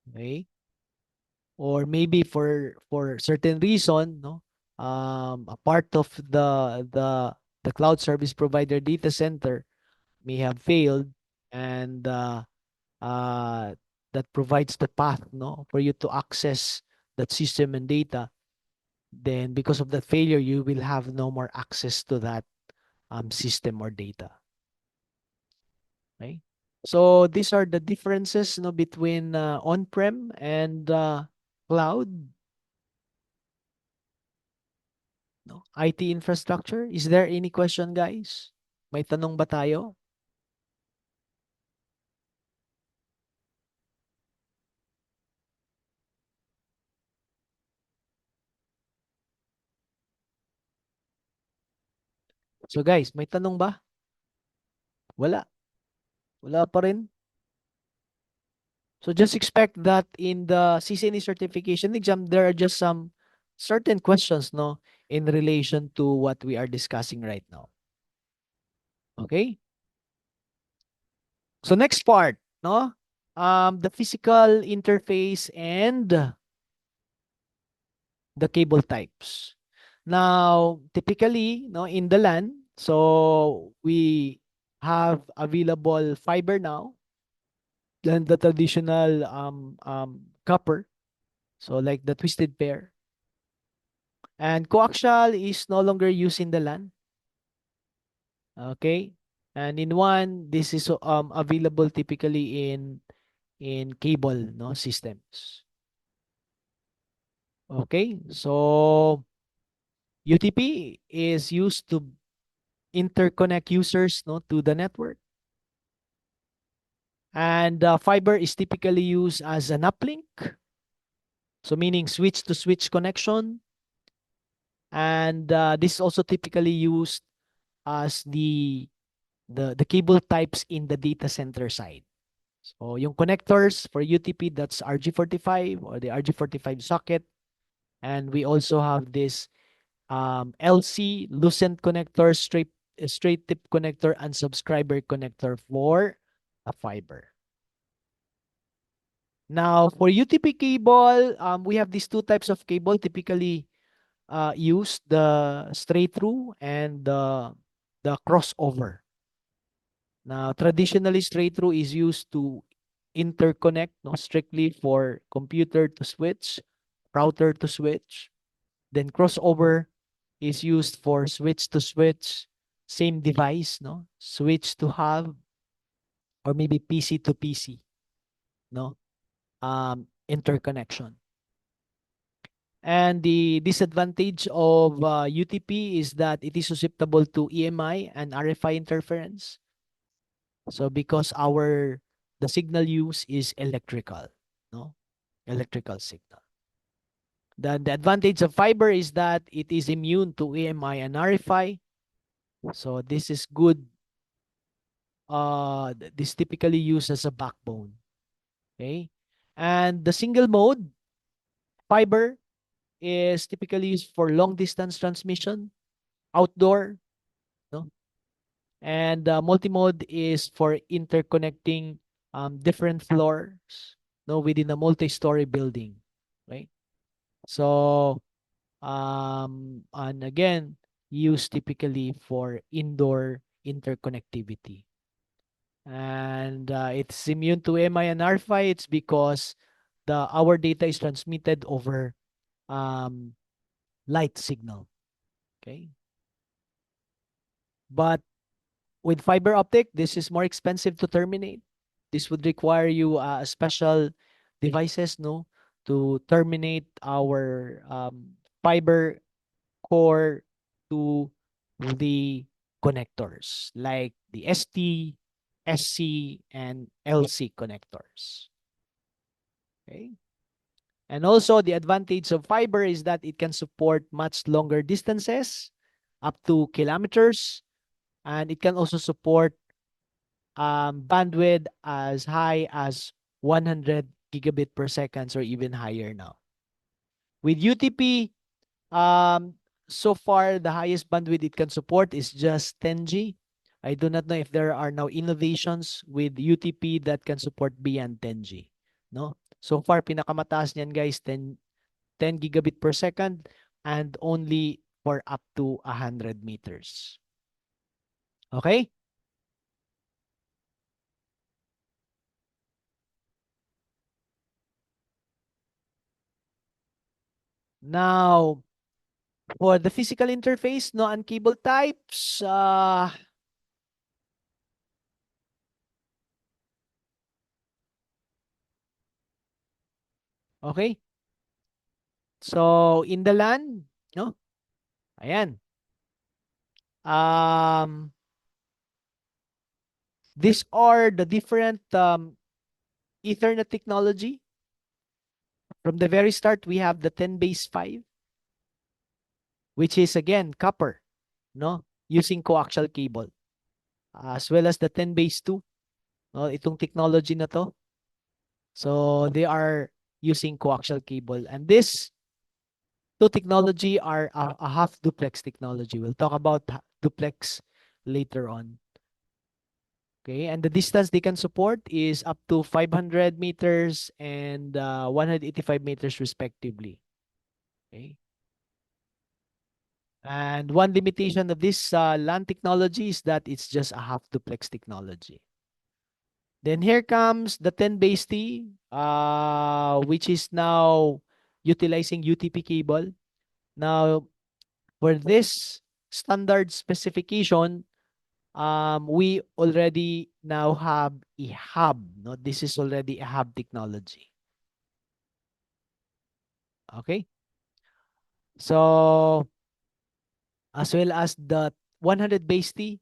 Okay? Or maybe for certain reason, no, a part of the cloud service provider data center may have failed, and uh, that provides the path, no, for you to access that system and data. Then because of that failure, you will have no more access to that system or data. Okay? So these are the differences, no, between on-prem and cloud, no, IT infrastructure. Is there any question, guys? May tanong ba tayo? So guys, may tanong ba? Wala. Wala pa rin. So just expect that in the CCNA certification exam, there are just some certain questions, no, in relation to what we are discussing right now. Okay? So next part, no? The physical interface and the cable types. Now, typically, no, in the LAN, so we have available fiber now than the traditional copper. So like the twisted pair. And coaxial is no longer used in the LAN. Okay? And in one, this is available typically in cable, no, systems. Okay? So UTP is used to interconnect users, no, to the network. And fiber is typically used as an uplink, so meaning switch to switch connection. And this is also typically used as the cable types in the data center side. So yung connectors for UTP, that's RG45 or the RG45 socket. And we also have this LC, lucent connector, straight tip connector, and subscriber connector for a fiber. Now, for UTP cable, we have these two types of cable typically used, the straight through and the crossover. Now, traditionally, straight through is used to interconnect, no, strictly for computer to switch, router to switch. Then crossover is used for switch to switch, same device, no, switch to hub, or maybe PC to PC, no, interconnection. And the disadvantage of UTP is that it is susceptible to EMI and RFI interference. So because the signal use is electrical, no? Electrical signal. The advantage of fiber is that it is immune to EMI and RFI. So this is good. This typically used as a backbone. Okay. And the single mode, Fiber is typically used for long distance transmission, outdoor, no? And multimode is for interconnecting different floors, no, within a multi-story building, right? So, and again, used typically for indoor interconnectivity. And it's immune to MI and RFI. It's because our data is transmitted over um, light signal. Okay. But with fiber optic, this is more expensive to terminate. This would require you special devices, no, to terminate our fiber core to the connectors, like the ST, SC, and LC connectors. Okay. And also, the advantage of fiber is that it can support much longer distances, up to kilometers, and it can also support bandwidth as high as 100 gigabit per second or even higher now. With UTP, so far the highest bandwidth it can support is just 10G. I do not know if there are now innovations with UTP that can support beyond 10G. No? So far, pinakamataas niyan guys, 10 gigabit per second and only for up to 100 meters. Okay? Now, for the physical interface, no, and cable types, okay? So, in the LAN, no? Ayan. Um, these are the different Ethernet technology. From the very start, we have the 10 base 5, which is again copper, no? Using coaxial cable. As well as the 10 base 2, no? Itong technology na to. So they are using coaxial cable. And this two technology are a half duplex technology. We'll talk about duplex later on. Okay, and the distance they can support is up to 500 meters and 185 meters respectively. Okay. And one limitation of this LAN technology is that it's just a half duplex technology. Then here comes the 10 base T, which is now utilizing UTP cable. Now, for this standard specification, we already now have a hub. No, this is already a hub technology. Okay. So, as well as the 100 base T,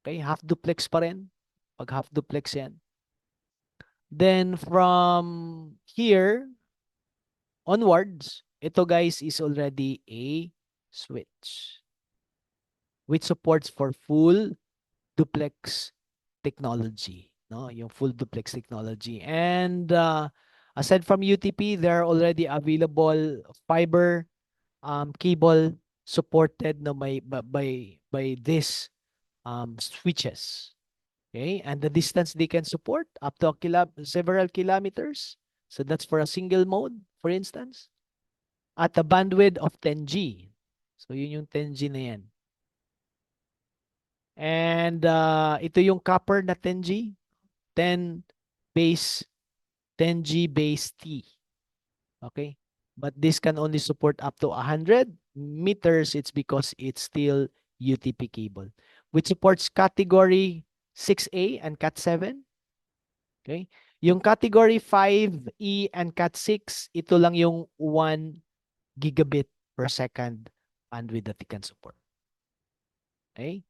okay, half duplex pa rin. Pag half duplex yan. Then from here onwards, ito guys is already a switch, which supports for full duplex technology, no? Yung full duplex technology. And aside from UTP, there are already available fiber cable supported no by this switches. Okay? And the distance they can support up to several kilometers. So that's for a single mode, for instance, at a bandwidth of 10G. So yun yung 10G na yan. And ito yung copper na 10G, 10 base 10G base T. Okay? But this can only support up to 100 meters. It's because it's still UTP cable, which supports category 6A and Cat 7. Okay? Yung category 5E and Cat 6, ito lang yung 1 gigabit per second bandwidth that it can support. Okay?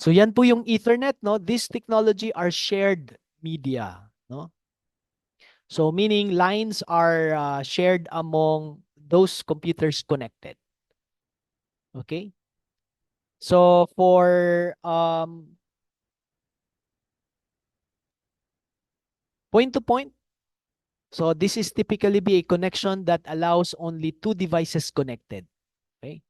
So yan po yung Ethernet, no? This technology are shared media, no? So meaning lines are shared among those computers connected. Okay? So for point to point, So this is typically be a connection that allows only two devices connected. Okay.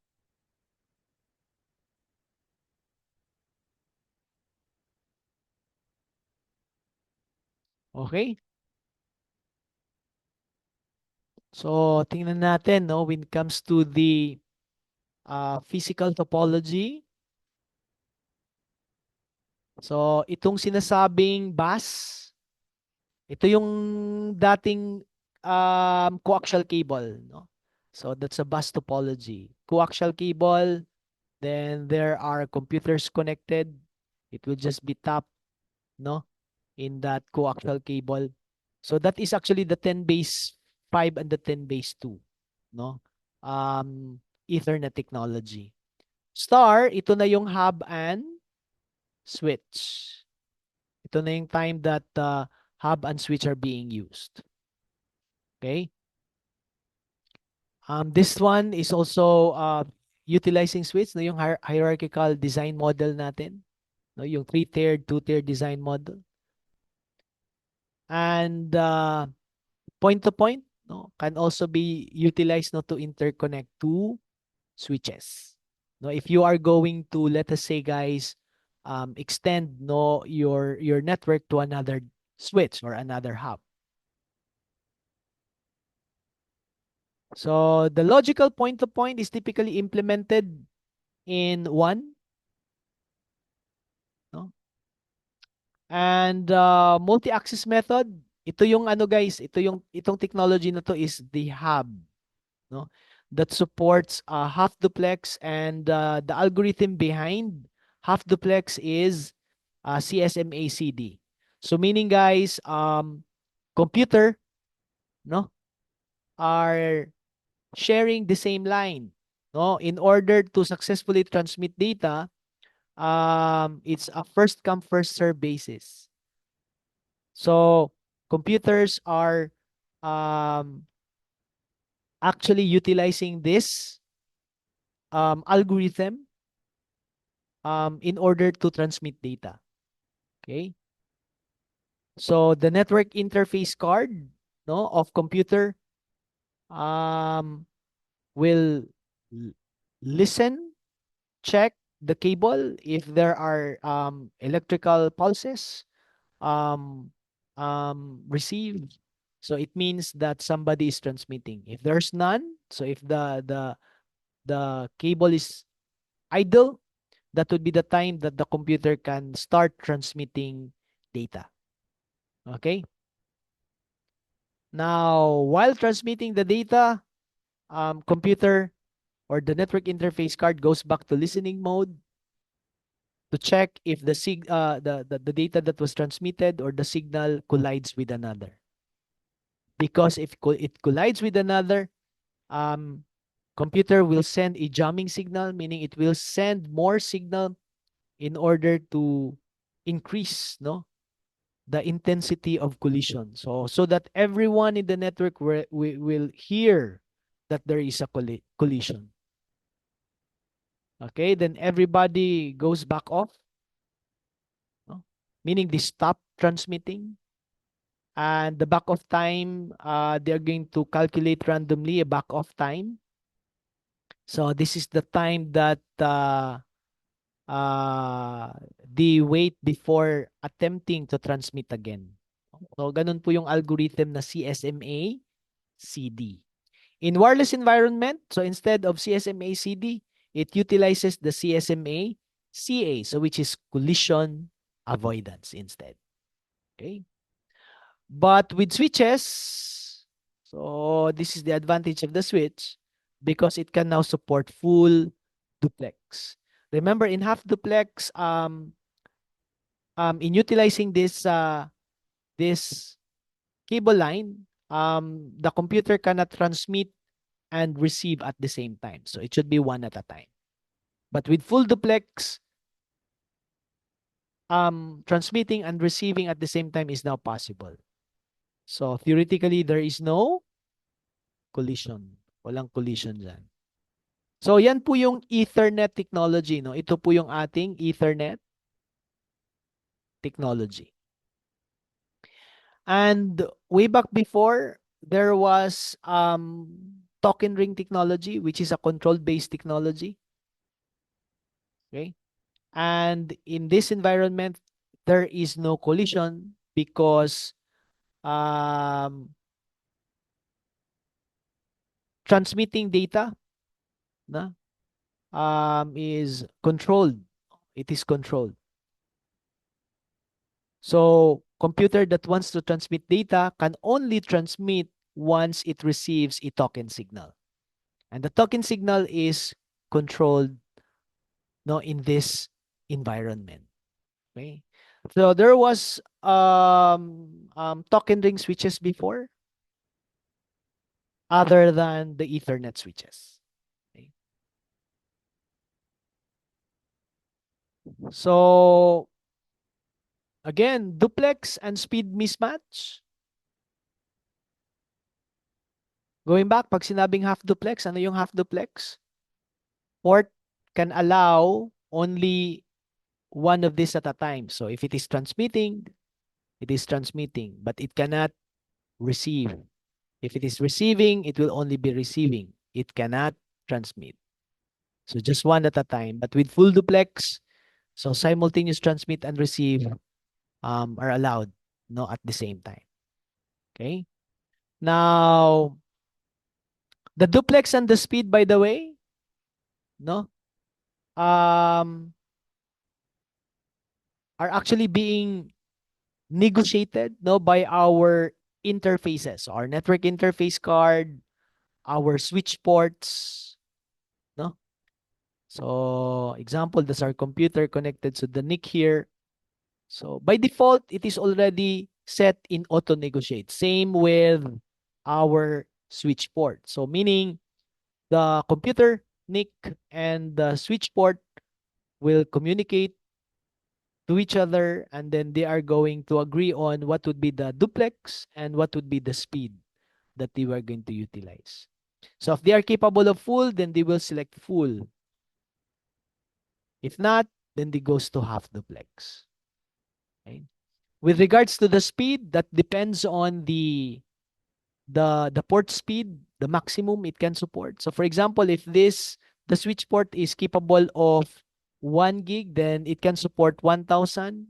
Okay. So tingnan natin, no, when it comes to the physical topology. So itong sinasabing bus, ito yung dating coaxial cable, no? So that's a bus topology. Coaxial cable, then there are computers connected. It will just be tapped, no, in that coaxial cable. So that is actually the 10 base 5 and the 10 base 2, no? Ethernet technology. Star, ito na yung hub and switch. Ito na yung time that hub and switch are being used. Okay? This one is also utilizing switch, no, yung hierarchical design model natin, no, yung three-tiered, two-tiered design model. And point-to-point, no, can also be utilized, no, to interconnect two switches. No, if you are going to, let us say, guys, extend, no, your network to another switch or another hub. So the logical point-to-point is typically implemented in one, no? And multi-axis method, ito yung ano guys, itong technology na to is the hub, no? That supports half duplex, and the algorithm behind half duplex is CSMA CD. So meaning guys, computer, no, are sharing the same line, no, in order to successfully transmit data. It's a first come first serve basis. So computers are um, actually utilizing this algorithm in order to transmit data. Okay. So the network interface card, no, of computer um, will listen, check the cable if there are electrical pulses received. So it means that somebody is transmitting. If there's none, so if the cable is idle, that would be the time that the computer can start transmitting data. Okay? Now, while transmitting the data, computer or the network interface card goes back to listening mode to check if the data that was transmitted or the signal collides with another. Because if it collides with another, um, computer will send a jamming signal, meaning it will send more signal in order to increase, no, the intensity of collision. So that everyone in the network will hear that there is a collision. Okay, then everybody goes back off, no? Meaning they stop transmitting. And the back off time, they're going to calculate randomly a back off time. So this is the time that they wait before attempting to transmit again. So ganun po yung algorithm na CSMA CD. In wireless environment, so instead of CSMA CD, it utilizes the CSMA CA, so which is collision avoidance instead. Okay? But with switches, so this is the advantage of the switch because it can now support full duplex. Remember, in half duplex, in utilizing this cable line, the computer cannot transmit and receive at the same time. So it should be one at a time. But with full duplex, transmitting and receiving at the same time is now possible. So theoretically, there is no collision. Walang collision dyan. So yan po yung Ethernet technology, no? Ito po yung ating Ethernet technology. And way back before, there was token ring technology, which is a control-based technology. Okay. And in this environment, there is no collision because um, transmitting data na, is controlled. It is controlled. So computer that wants to transmit data can only transmit once it receives a token signal. And the token signal is controlled no in this environment. Okay. So there was token ring switches before other than the Ethernet switches. Okay. So again, duplex and speed mismatch. Going back, pag sinabing half duplex, ano yung half duplex? Port can allow only one of these at a time. So if it is transmitting, it is transmitting, but it cannot receive. If it is receiving, it will only be receiving. It cannot transmit. So just one at a time. But with full duplex, so simultaneous transmit and receive are allowed no at the same time. Okay. Now the duplex and the speed, by the way, no, um, are actually being negotiated no by our interfaces, our network interface card, our switch ports, no. So example, that's our computer connected to the NIC here. So by default, it is already set in auto negotiate. Same with our switch port. So meaning the computer NIC and the switch port will communicate to each other, and then they are going to agree on what would be the duplex and what would be the speed that they were going to utilize. So if they are capable of full, then they will select full. If not, then they goes to half duplex. Okay? With regards to the speed, that depends on the port speed, the maximum it can support. So for example, if the switch port is capable of 1 gig, then it can support 1,000.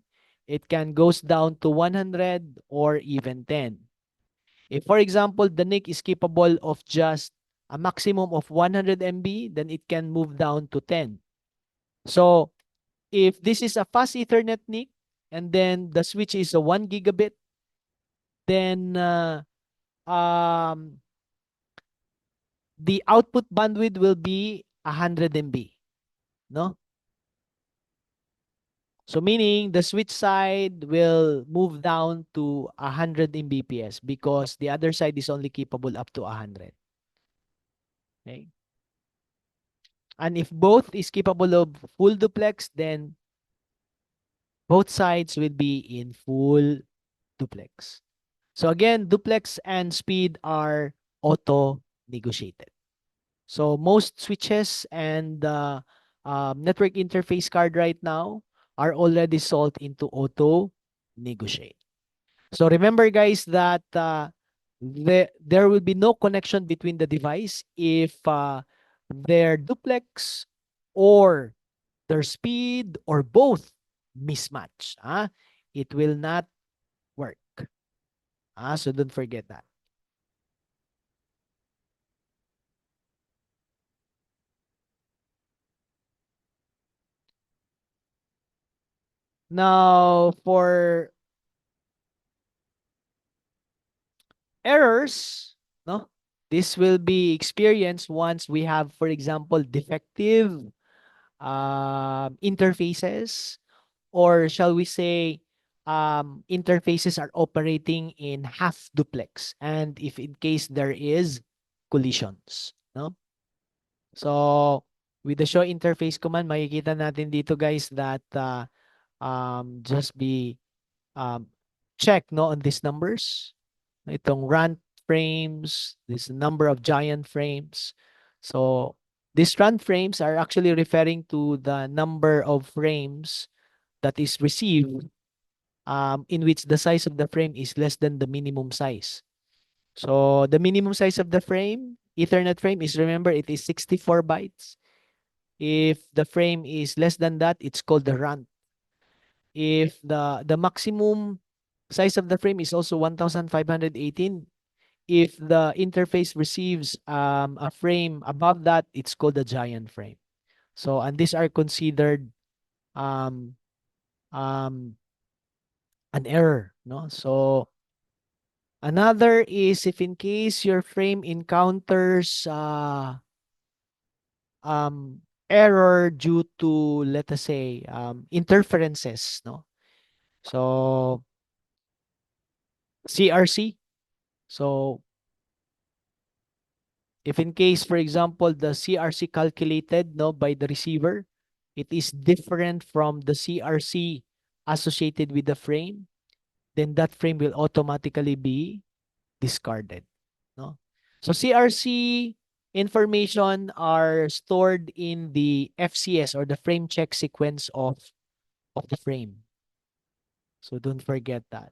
It can goes down to 100 or even 10. If for example, the NIC is capable of just a maximum of 100 MB, then it can move down to 10. So if this is a fast Ethernet NIC and then the switch is a 1 gigabit, then um, the output bandwidth will be 100 MB, no? So meaning the switch side will move down to 100 Mbps because the other side is only capable up to 100. Okay? And if both is capable of full duplex, then both sides will be in full duplex. So again, duplex and speed are auto negotiated. So most switches and network interface card right now are already sold into auto negotiate. So remember guys that there will be no connection between the device if their duplex or their speed or both mismatch. It will not work. So don't forget that. Now for errors, no? This will be experienced once we have, for example, defective interfaces, or shall we say, interfaces are operating in half duplex, and if in case there is collisions, no? So with the show interface command, makikita natin dito guys that just be um, check no on these numbers. Itong run frames, this number of giant frames. So these run frames are actually referring to the number of frames that is received in which the size of the frame is less than the minimum size. So the minimum size of the frame, Ethernet frame, is, remember, it is 64 bytes. If the frame is less than that, it's called the run. If the maximum size of the frame is also 1518, if the interface receives a frame above that, it's called the giant frame. So, and these are considered um, um, an error, no? So another is if in case your frame encounters um, error due to, let us say, interferences, no? So CRC. So if in case, for example, the CRC calculated, no, by the receiver, it is different from the CRC associated with the frame, then that frame will automatically be discarded, no? So CRC information are stored in the FCS, or the frame check sequence of the frame. So don't forget that.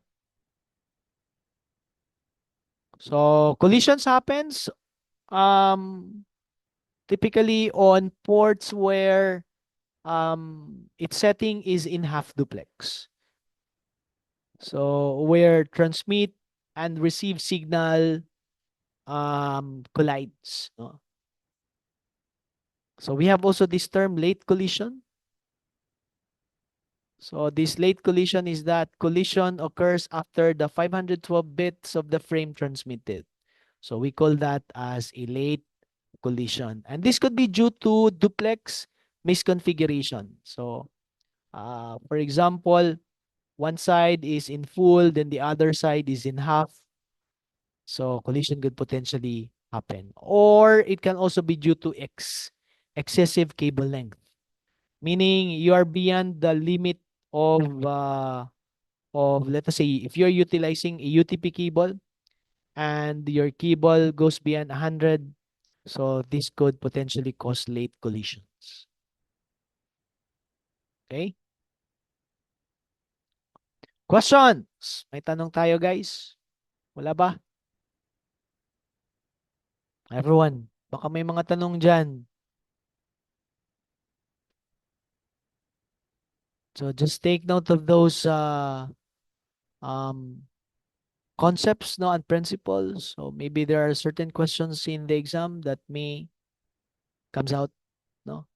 So collisions happens typically on ports where its setting is in half duplex. So where transmit and receive signal collides, no? So we have also this term late collision. So this late collision is that collision occurs after the 512 bits of the frame transmitted. So we call that as a late collision. And this could be due to duplex misconfiguration. So for example, one side is in full, then the other side is in half. So collision could potentially happen. Or it can also be due to excessive cable length, meaning you are beyond the limit of, let us say, if you're utilizing a UTP cable and your cable goes beyond 100, so this could potentially cause late collisions. Okay? Questions? May tanong tayo, guys? Wala ba? Everyone, baka may mga tanong dyan. So just take note of those um, concepts, no, and principles. So maybe there are certain questions in the exam that may comes out, no?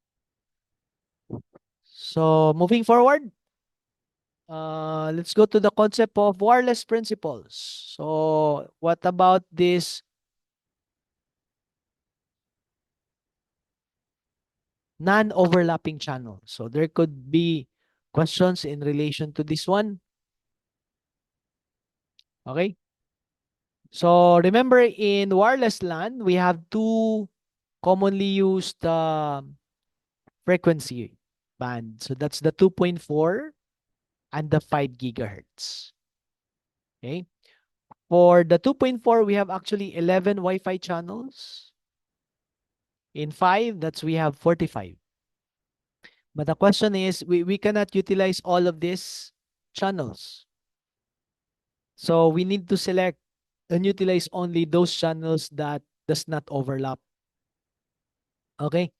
So moving forward, let's go to the concept of wireless principles. So what about this non-overlapping channel? So there could be questions in relation to this one. Okay. So remember, in wireless LAN, we have two commonly used frequency band. So that's the 2.4 and the 5 gigahertz. Okay. For the 2.4, we have actually 11 Wi-Fi channels. In 5, that's we have 45. But the question is, we cannot utilize all of these channels. So we need to select and utilize only those channels that does not overlap. Okay?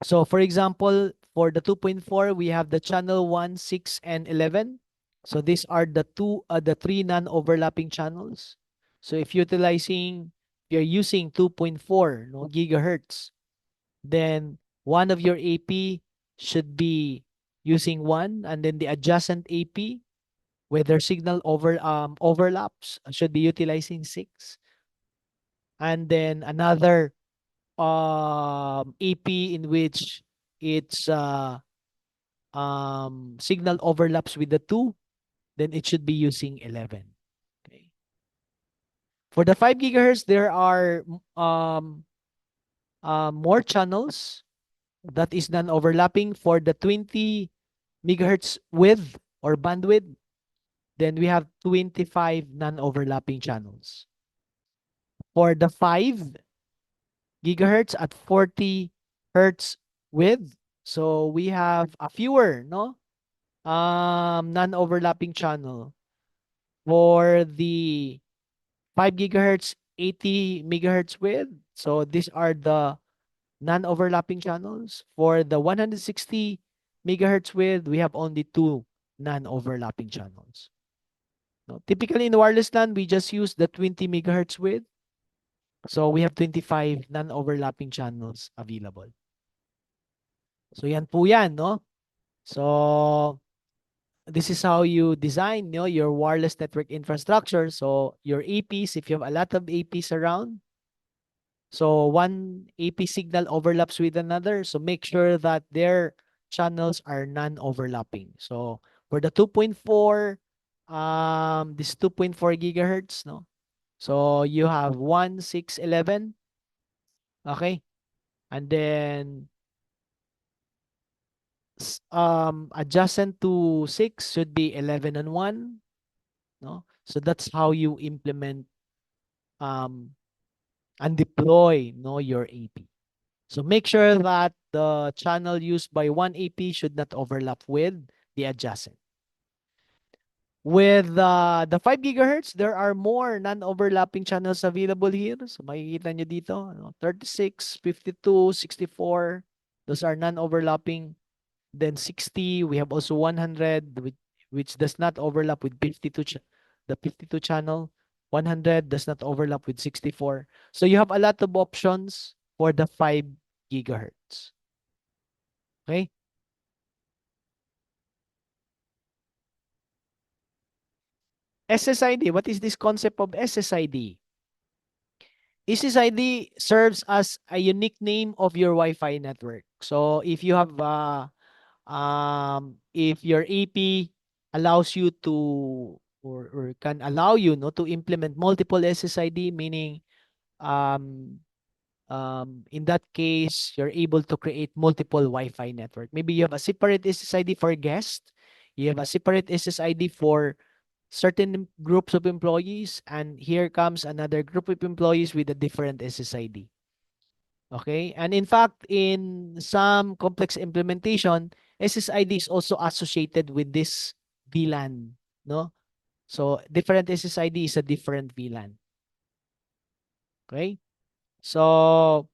So for example, for the 2.4, we have the channel 1, 6, and 11. So these are the three non-overlapping channels. So if you're using 2.4, no, gigahertz, then one of your AP should be using 1, and then the adjacent AP, where their signal overlaps, should be utilizing 6. And then another AP in which its signal overlaps with the 2, then it should be using 11. Okay. For the 5 gigahertz, there are more channels that is non-overlapping. For the 20 megahertz width or bandwidth, then we have 25 non-overlapping channels. For the 5 gigahertz at 40 hertz width, so we have a fewer, no? non-overlapping channel for the 5 gigahertz, 80 megahertz width. So these are the non-overlapping channels. For the 160 megahertz width, we have only two non-overlapping channels. No, typically in wireless LAN, we just use the 20 megahertz width. So we have 25 non-overlapping channels available. So yan po yan, no? So this is how you design, your wireless network infrastructure. So your APs, if you have a lot of APs around, so one AP signal overlaps with another. So make sure that their channels are non-overlapping. So for the 2.4, this 2.4 gigahertz, no? So you have 1, 6, 11. Okay. And then adjacent to 6 should be 11 and 1. No? So that's how you implement um, and deploy, your AP. So make sure that the channel used by one AP should not overlap with the adjacent. With the 5 gigahertz, there are more non-overlapping channels available here. So makikita nyo dito, 36, 52, 64. Those are non-overlapping. Then 60, we have also 100, which does not overlap with 52, the 52 channel. 100 does not overlap with 64. So you have a lot of options for the 5 gigahertz. Okay? SSID, what is this concept of SSID? SSID serves as a unique name of your Wi-Fi network. So if you have if your AP allows you to or can allow you to implement multiple SSID, meaning um in that case you're able to create multiple Wi-Fi network. Maybe you have a separate SSID for guests, you have a separate SSID for certain groups of employees, and here comes another group of employees with a different SSID. Okay? And in fact, in some complex implementation, SSID is also associated with this VLAN, no? So different SSID is a different VLAN. Okay? So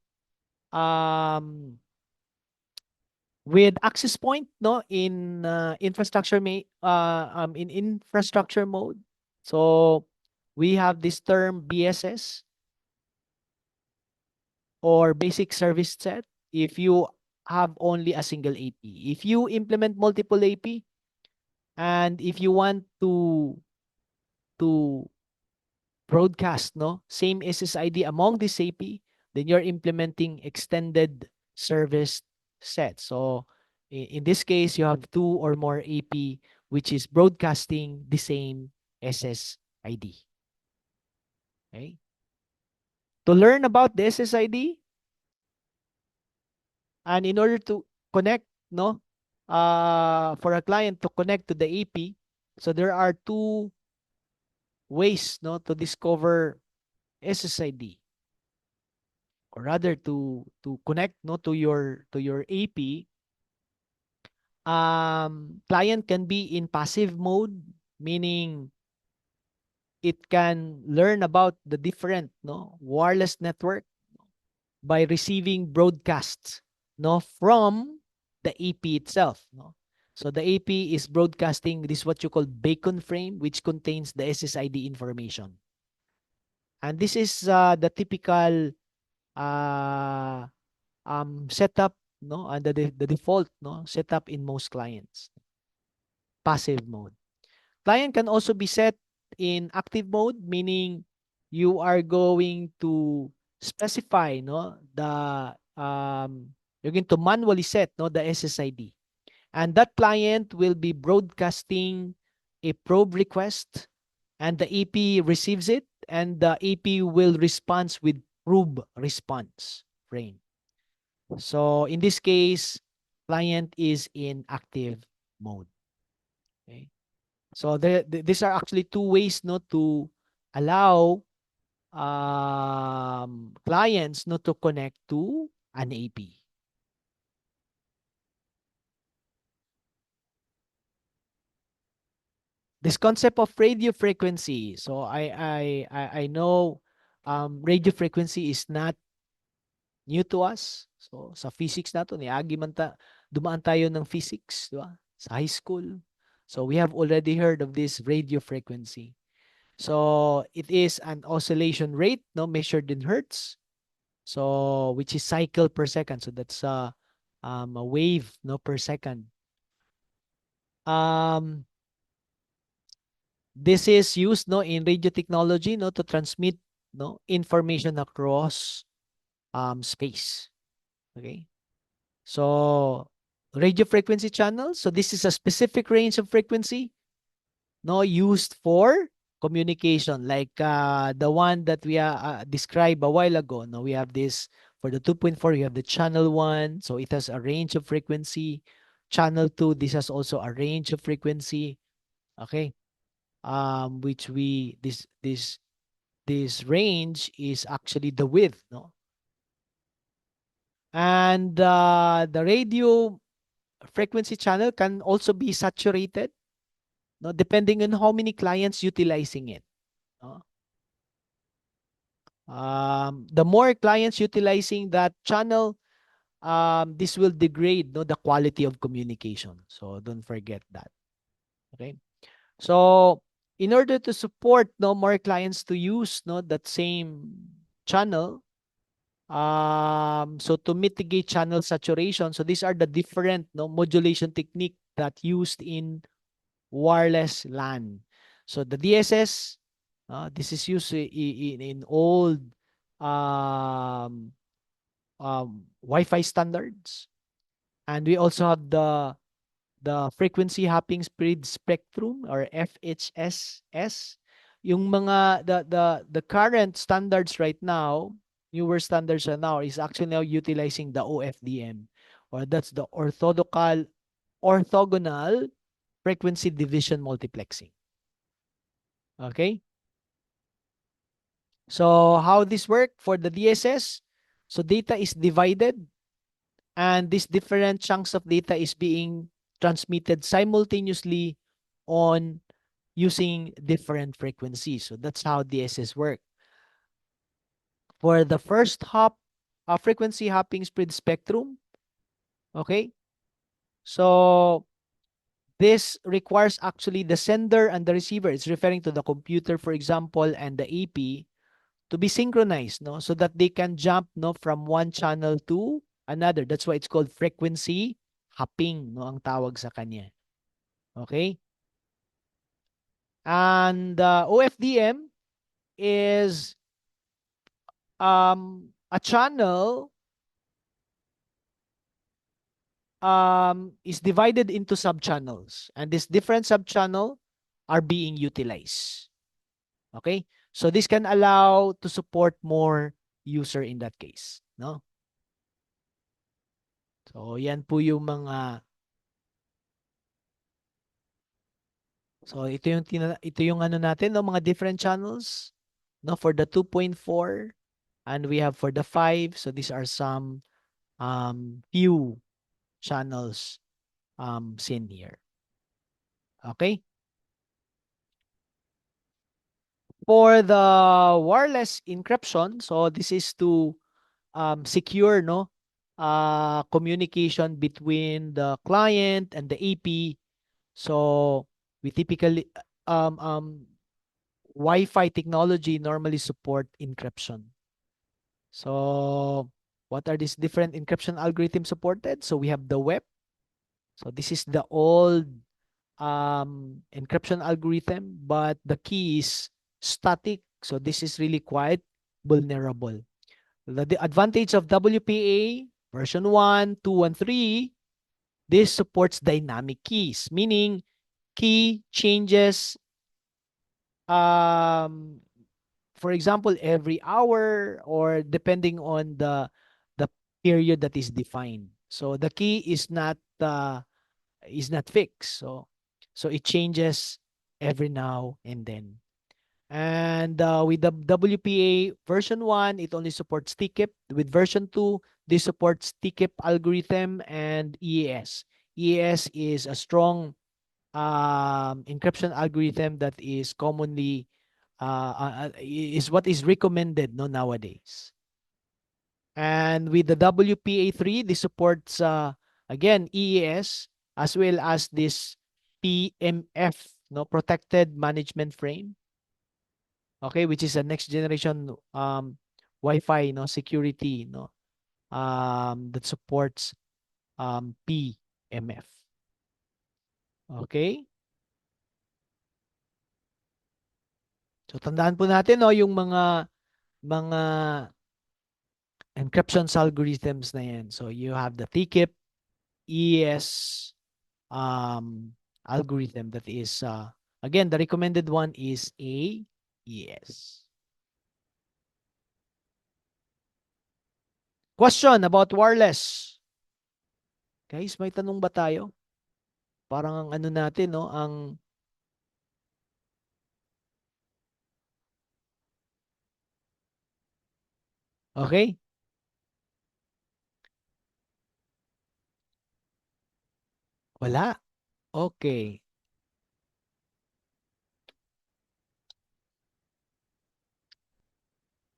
with access point, no, in in infrastructure mode, so we have this term BSS, or basic service set, if you have only a single AP. If you implement multiple AP, and if you want to broadcast, same SSID among this AP, then you're implementing extended service set. So in this case, you have two or more AP which is broadcasting the same SSID. Okay? To learn about the SSID, and in order to connect, for a client to connect to the AP, so there are two ways, to discover SSID, or rather to connect, to your AP. Client can be in passive mode, meaning it can learn about the different, wireless network by receiving broadcasts, from the AP itself, So the AP is broadcasting this what you call beacon frame, which contains the SSID information. And this is the typical uh, setup, and the default, setup in most clients. Passive mode. Client can also be set in active mode, meaning you are going to specify, you're going to manually set, the SSID. And that client will be broadcasting a probe request, and the AP receives it, and the AP will respond with probe response frame. So in this case, client is in active mode. Okay. So these are actually two ways, to allow clients not to connect to an AP. this concept of radio frequency. So I know radio frequency is not new to us. So sa physics nato niagi man dumaan tayo ng physics, di ba? Sa high school. So we have already heard of this radio frequency. So it is an oscillation rate, no, measured in hertz. So which is cycle per second. So that's a wave, no, per second. Um, this is used, no, in radio technology, no, to transmit, no, information across space. Okay. So radio frequency channels. So this is a specific range of frequency, no, used for communication, like the one that we described a while ago. No, we have this for the 2.4. You have the channel 1, so it has a range of frequency. Channel 2, this has also a range of frequency. Okay, which we this range is actually the width, no, and the radio frequency channel can also be saturated, no, depending on how many clients utilizing it. No? The more clients utilizing that channel, this will degrade, no, the quality of communication. So don't forget that. Okay. So in order to support, no, more clients to use, no, that same channel, so to mitigate channel saturation, so these are the different, no, modulation technique that used in wireless LAN. So the DSS, this is used in old Wi-Fi standards, and we also have the frequency hopping speed spectrum, or FHSS. Yung mga the current standards right now, newer standards right now, is actually now utilizing the OFDM, or that's the orthogonal frequency division multiplexing. Okay? So how this work for the DSS? So data is divided, and these different chunks of data is being transmitted simultaneously on using different frequencies. So that's how DSS work. For the first hop, frequency hopping spread spectrum, okay? So this requires actually the sender and the receiver. It's referring to the computer, for example, and the AP to be synchronized, no, so that they can jump, no, from one channel to another. That's why it's called frequency hopping, no, ang tawag sa kanya. Okay? And OFDM is a channel is divided into sub-channels, and these different sub-channel are being utilized. Okay? So this can allow to support more user in that case, no? So yan po yung mga ito yung ano natin, no, mga different channels, no, for the 2.4, and we have for the 5. So these are some few channels seen here. Okay? For the wireless encryption, so this is to secure, no, communication between the client and the AP. So we typically Wi-Fi technology normally support encryption. So what are these different encryption algorithms supported? So we have the web. So this is the old encryption algorithm, but the key is static. So this is really quite vulnerable. The advantage of WPA version 1, 2, and 3, this supports dynamic keys, meaning key changes, for example, every hour, or depending on the period that is defined. So the key is not fixed. So it changes every now and then. And with the WPA version 1, it only supports TKIP. With version 2, this supports TKIP algorithm and EAS. EAS is a strong encryption algorithm that is commonly is what is recommended no nowadays. And with the WPA3, this supports again EES as well as this PMF, no, protected management frame. Okay, which is a next generation Wi-Fi, no, security, no, that supports PMF. Okay? So tandaan po natin no yung mga encryption algorithms na yan. So you have the TKIP, ES algorithm that is again the recommended one is AES. Question about wireless. Guys, may tanong ba tayo? Parang ang ano natin no, ang okay? Wala. Okay.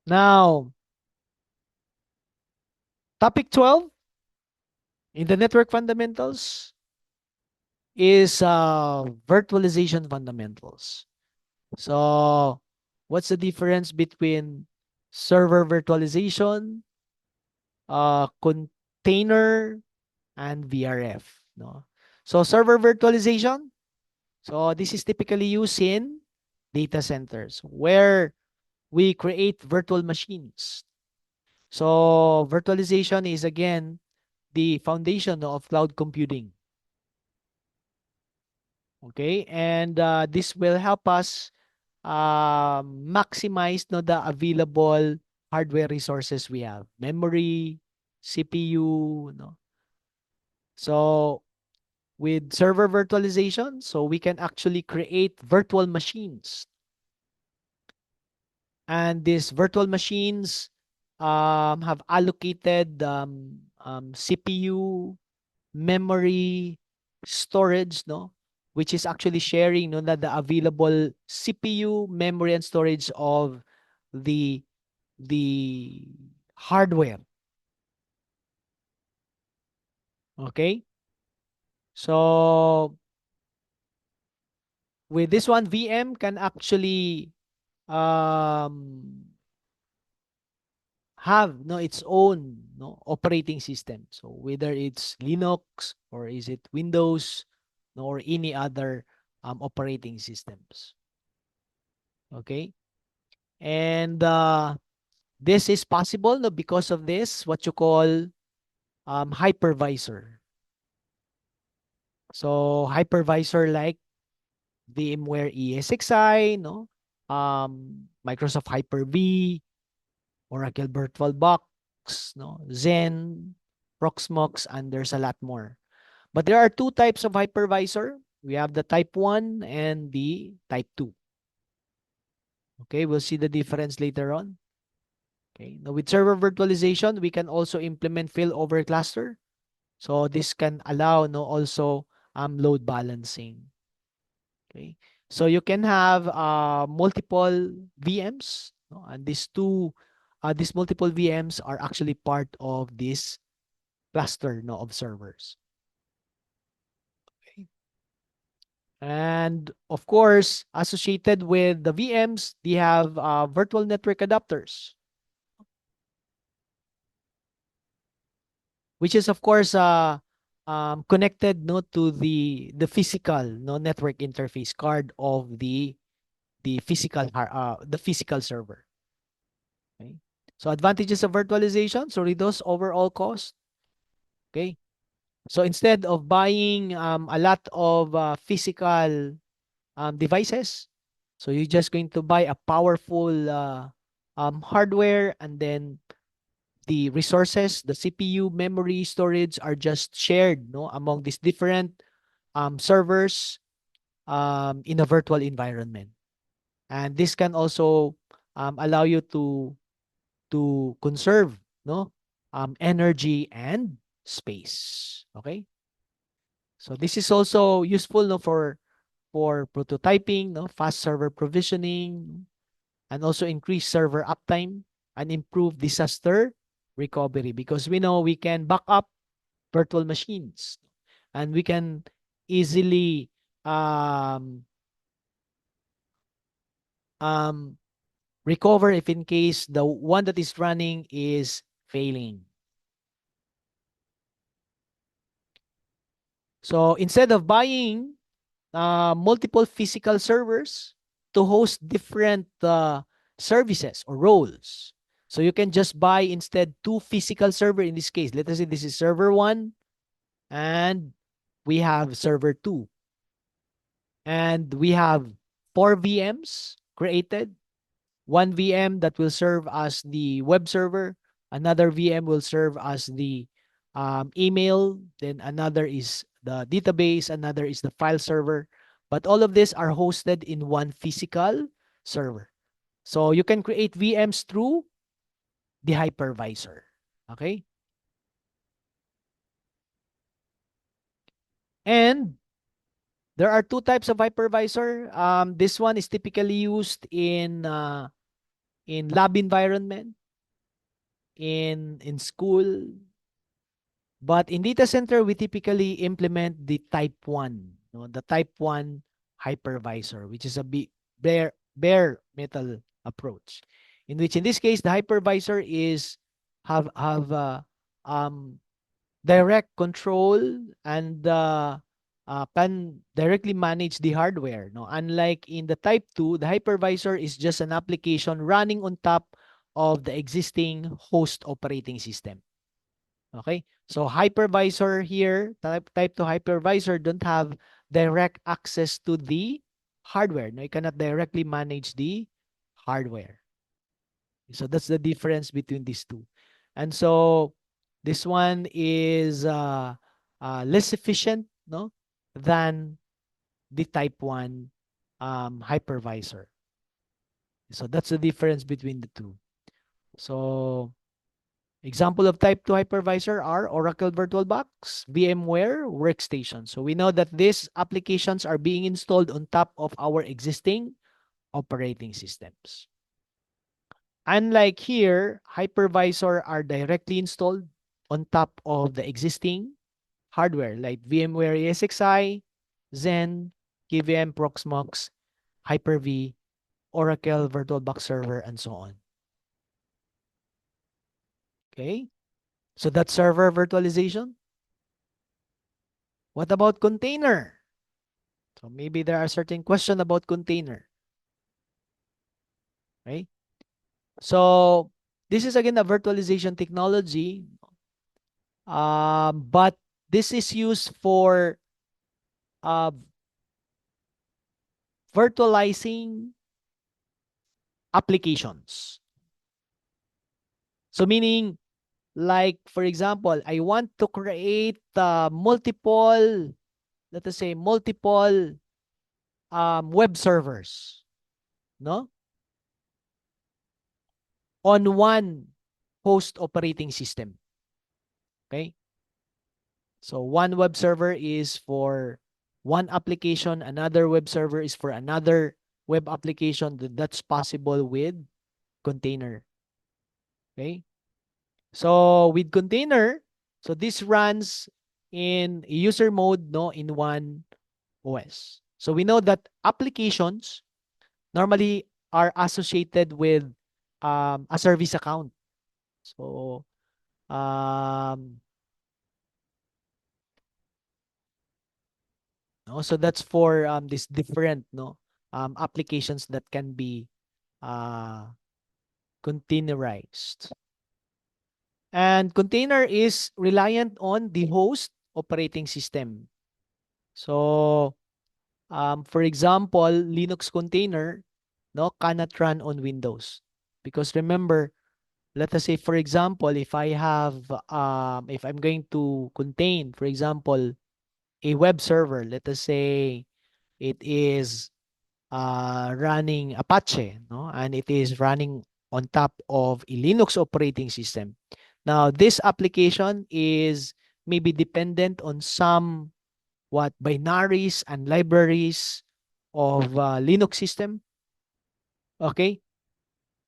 Now, topic 12 in the network fundamentals is virtualization fundamentals. So, what's the difference between server virtualization, container, and VRF? No? So, server virtualization. So, this is typically used in data centers where we create virtual machines. So, virtualization is again the foundation of cloud computing. Okay, and this will help us maximize no the available hardware resources we have, memory, CPU, no. So with server virtualization, so we can actually create virtual machines, and these virtual machines have allocated CPU, memory, storage, no, which is actually sharing no the available CPU, memory, and storage of the the hardware. Okay, so with this one, VM can actually um have no its own no operating system. So whether it's Linux or is it Windows, no, or any other operating systems. Okay, and this is possible no, because of this what you call hypervisor. So hypervisor like VMware ESXi, no, Microsoft Hyper-V, Oracle VirtualBox, no, Zen, Proxmox, and there's a lot more. But there are two types of hypervisor. We have the type 1 and the type 2. Okay, we'll see the difference later on. Okay, now with server virtualization, we can also implement failover cluster. So this can allow no also load balancing. Okay, so you can have multiple VMs, no? And these multiple VMs are actually part of this cluster no, of servers. Okay. And of course, associated with the VMs, they have virtual network adapters, which is of course connected no to the physical no network interface card of the physical server. Okay. So advantages of virtualization, so reduce overall cost. Okay. So instead of buying a lot of physical devices, so you're just going to buy a powerful hardware, and then the resources, the CPU, memory, storage are just shared no, among these different servers in a virtual environment. And this can also allow you to conserve no energy and space. Okay, so this is also useful no for for prototyping, no, fast server provisioning, and also increase server uptime and improve disaster recovery, because we know we can back up virtual machines and we can easily um, um, recover if in case the one that is running is failing. So instead of buying multiple physical servers to host different services or roles, so you can just buy instead two physical server. In this case, let us say this is server 1 and we have server 2, and we have 4 VMs created. One VM that will serve as the web server, another VM will serve as the email, then another is the database, another is the file server. But all of these are hosted in one physical server. So you can create VMs through the hypervisor. Okay? And there are two types of hypervisor. This one is typically used in lab environment, in school. But in data center, we typically implement the type 1, no, the type 1 hypervisor, which is a bare metal approach. In which, in this case, the hypervisor is have um, direct control and can directly manage the hardware. No, unlike in the type 2, the hypervisor is just an application running on top of the existing host operating system. Okay? So hypervisor here, type 2 hypervisor don't have direct access to the hardware. No, you cannot directly manage the hardware. So that's the difference between these two. And so this one is less efficient, no, than the type 1 hypervisor. So that's the difference between the two. So example of type 2 hypervisor are Oracle VirtualBox, VMware, Workstation. So we know that these applications are being installed on top of our existing operating systems. Unlike here, hypervisor are directly installed on top of the existing hardware like VMware ESXi, Xen, KVM, Proxmox, Hyper-V, Oracle VirtualBox Server, and so on. Okay? So that's server virtualization. What about container? So maybe there are certain questions about container. Right? So this is again a virtualization technology, but this is used for uh, virtualizing applications. So meaning, like for example, I want to create multiple, let us say multiple web servers, no, on one host operating system. Okay. So one web server is for one application, another web server is for another web application. That's possible with container. Okay. So with container, so this runs in user mode, no, in one OS. So we know that applications normally are associated with a service account. So no, so that's for this different applications that can be uh, containerized. And container is reliant on the host operating system. So for example, Linux container no cannot run on Windows, because remember, let us say for example, if I have if I'm going to contain, for example, a web server, let us say it is running Apache, no, and it is running on top of a Linux operating system. Now, this application is maybe dependent on some what binaries and libraries of Linux system. Okay.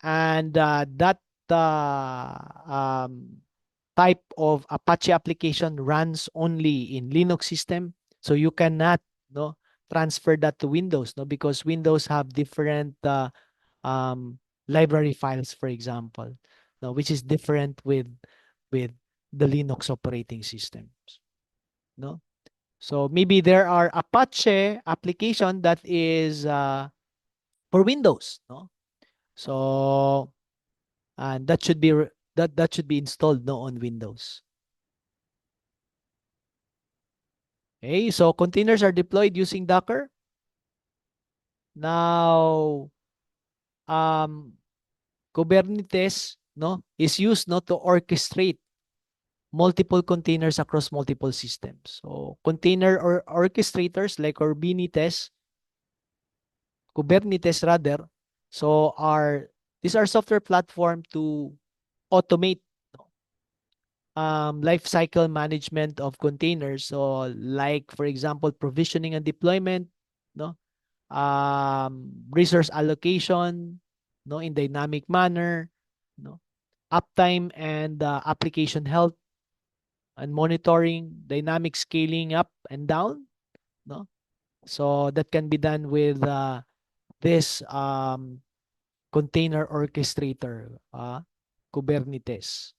And that um, type of Apache application runs only in Linux system. So you cannot no transfer that to Windows, no, because Windows have different um, library files, for example, no, which is different with the Linux operating systems. No, so maybe there are Apache application that is for Windows, no. So and that should be that should be installed no on Windows. Okay, so containers are deployed using Docker. Now, um, Kubernetes no is used not to orchestrate multiple containers across multiple systems. So container or orchestrators like Kubernetes rather, so are these are software platform to automate life cycle management of containers. So like for example, provisioning and deployment, no, resource allocation, no, in dynamic manner, no, uptime and application health and monitoring, dynamic scaling up and down, no. So that can be done with this container orchestrator, Kubernetes.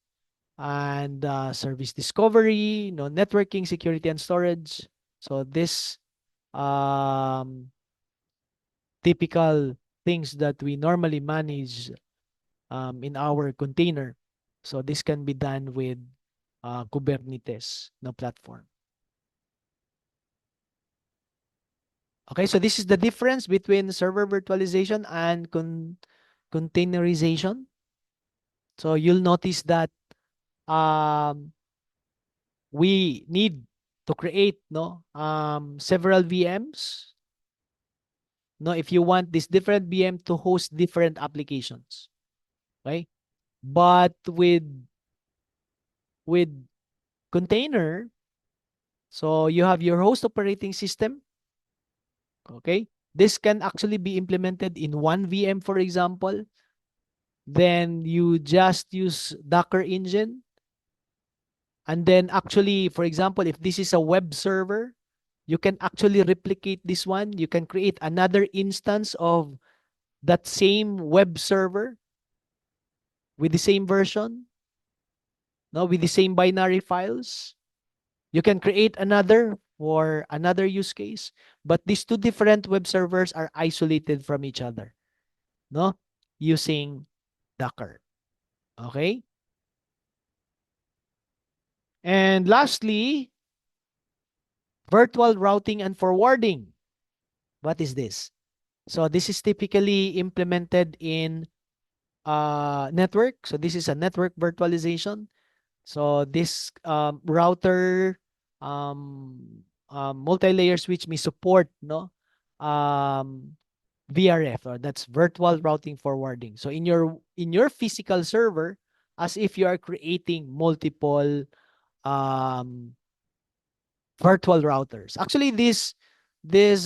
And service discovery, no, networking, security, and storage. So this um, typical things that we normally manage in our container. So this can be done with Kubernetes no platform. Okay, so this is the difference between server virtualization and containerization. So you'll notice that um, we need to create no several VMs no if you want this different VM to host different applications. Okay, but with container, so you have your host operating system. Okay, this can actually be implemented in one VM, for example. Then you just use Docker engine. And then actually, for example, if this is a web server, you can actually replicate this one. You can create another instance of that same web server with the same version, no, with the same binary files. You can create another for another use case, but these two different web servers are isolated from each other, no, using Docker. Okay. And lastly, virtual routing and forwarding. What is this? So this is typically implemented in network. So this is a network virtualization. So this router multi-layer switch may support no um, VRF, or that's virtual routing forwarding. So in your physical server, as if you are creating multiple um, virtual routers. Actually, this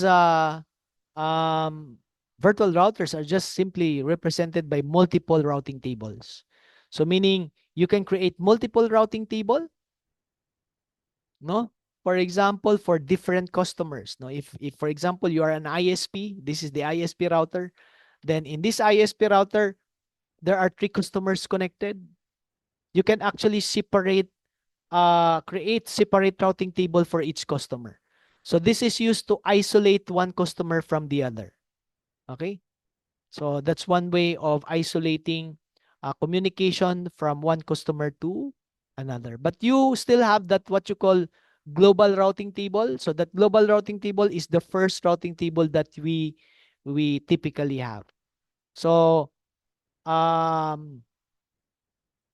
um, virtual routers are just simply represented by multiple routing tables. So meaning you can create multiple routing table, no? For example, for different customers, no? If for example you are an ISP, this is the ISP router, then in this ISP router there are three customers connected. You can actually create separate routing table for each customer. So this is used to isolate one customer from the other. Okay? So that's one way of isolating communication from one customer to another. But you still have that what you call global routing table. So that global routing table is the first routing table that we typically have. So um,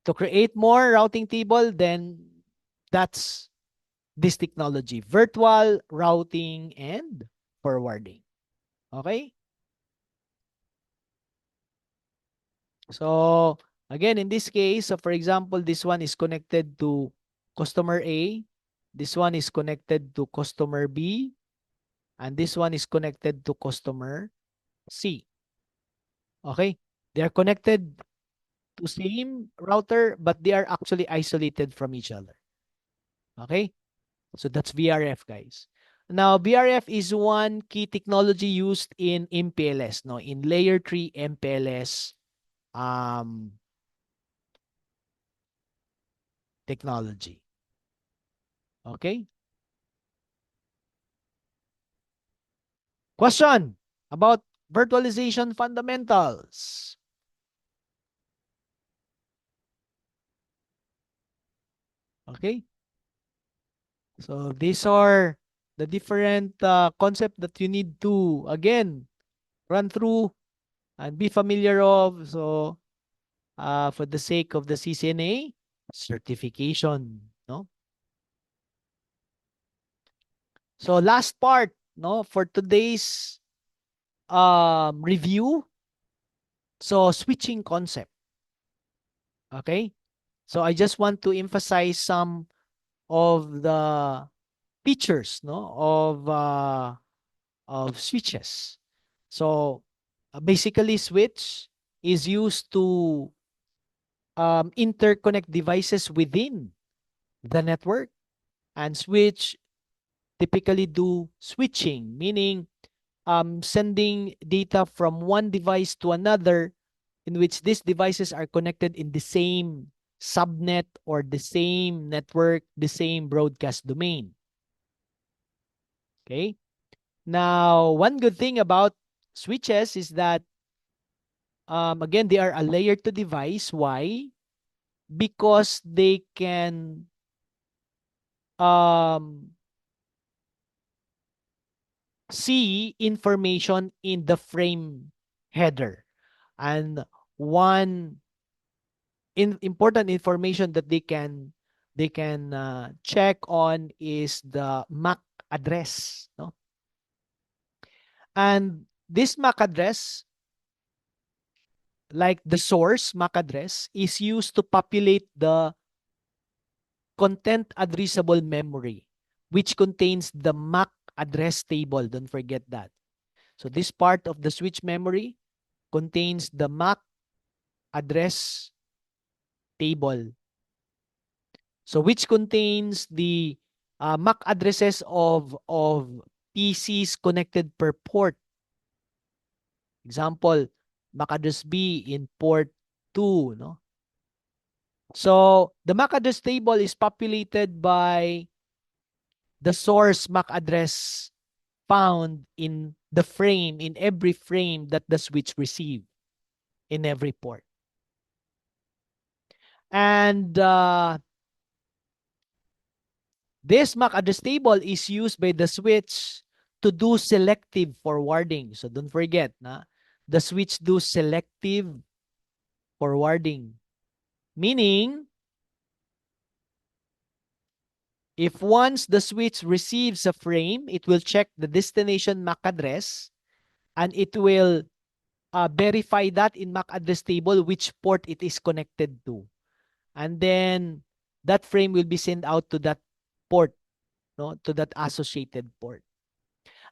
to create more routing table, then that's this technology, virtual routing and forwarding. Okay? So again, in this case, so for example, this one is connected to customer A. This one is connected to customer B. and this one is connected to customer C. Okay? They are connected to same router, but they are actually isolated from each other. Okay? So that's VRF, guys. Now, VRF is one key technology used in MPLS, no, in layer 3 MPLS um, technology. Okay? Question about virtualization fundamentals. Okay? So these are the different concept that you need to, again, run through and be familiar of. So for the sake of the CCNA certification, no? So last part, no, for today's review. So switching concept, okay? So I just want to emphasize some of the features, no, of switches. So basically, switch is used to interconnect devices within the network, and switch typically do switching, meaning sending data from one device to another, in which these devices are connected in the same subnet or the same network, the same broadcast domain. Okay. Now, one good thing about switches is that, again, they are a layer to device. Why? Because they can um, see information in the frame header. And one important information that they can check on is the MAC address, no? And this MAC address, like the source MAC address, is used to populate the content addressable memory, which contains the MAC address table. Don't forget that. So this part of the switch memory contains the MAC address table. So which contains the MAC addresses of PCs connected per port. Example, MAC address B in port 2, no? So the MAC address table is populated by the source MAC address found in the frame, in every frame that the switch received in every port. And this MAC address table is used by the switch to do selective forwarding. So don't forget, the switch do selective forwarding. Meaning, if once the switch receives a frame, it will check the destination MAC address, and it will verify that in MAC address table which port it is connected to. And then that frame will be sent out to that port, no, to that associated port.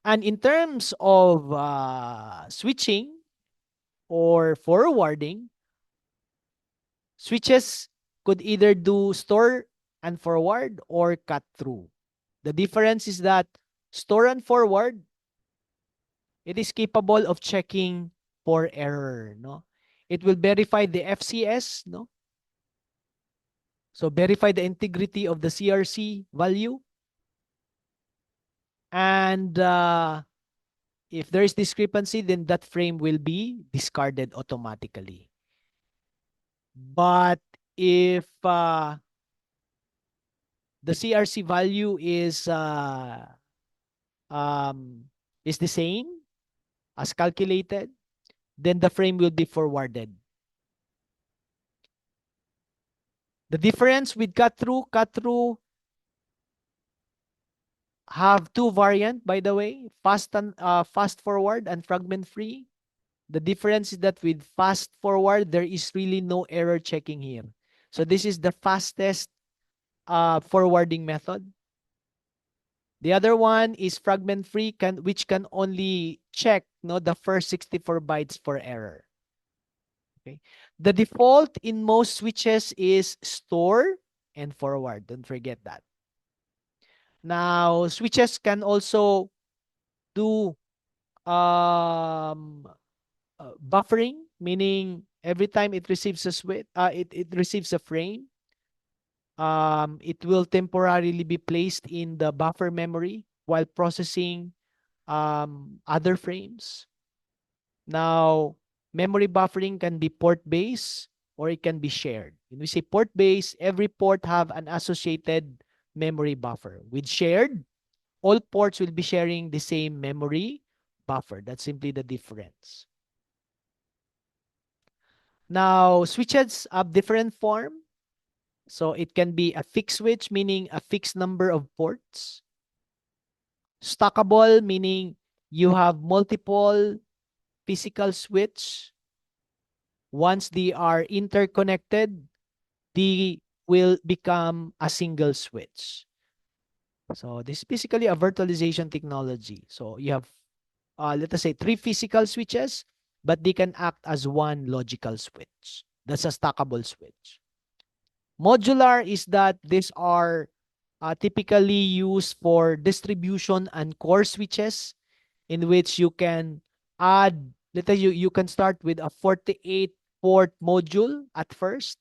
And in terms of switching or forwarding, switches could either do store and forward or cut through. The difference is that store and forward, it is capable of checking for error, no? It will verify the FCS, no? So verify the integrity of the CRC value. And if there is discrepancy, then that frame will be discarded automatically. But if the CRC value is the same as calculated, then the frame will be forwarded. The difference with cut through have two variant, by the way, fast forward and fragment free. The difference is that with fast forward, there is really no error checking here. So this is the fastest forwarding method. The other one is fragment free, which can only check the first 64 bytes for error. Okay. The default in most switches is store and forward. Don't forget that. Now, switches can also do um, buffering, meaning every time it receives a switch, it receives a frame, it will temporarily be placed in the buffer memory while processing other frames. Now, memory buffering can be port-based or it can be shared. When we say port-based, every port have an associated memory buffer. With shared, all ports will be sharing the same memory buffer. That's simply the difference. Now, switches have different form. So it can be a fixed switch, meaning a fixed number of ports. Stackable, meaning you have multiple physical switch. Once they are interconnected, they will become a single switch. So this is basically a virtualization technology. So you have, let us say, 3 physical switches, but they can act as one logical switch. That's a stackable switch. Modular is that these are typically used for distribution and core switches, in which you can add, let's say you can start with a 48 port module at first.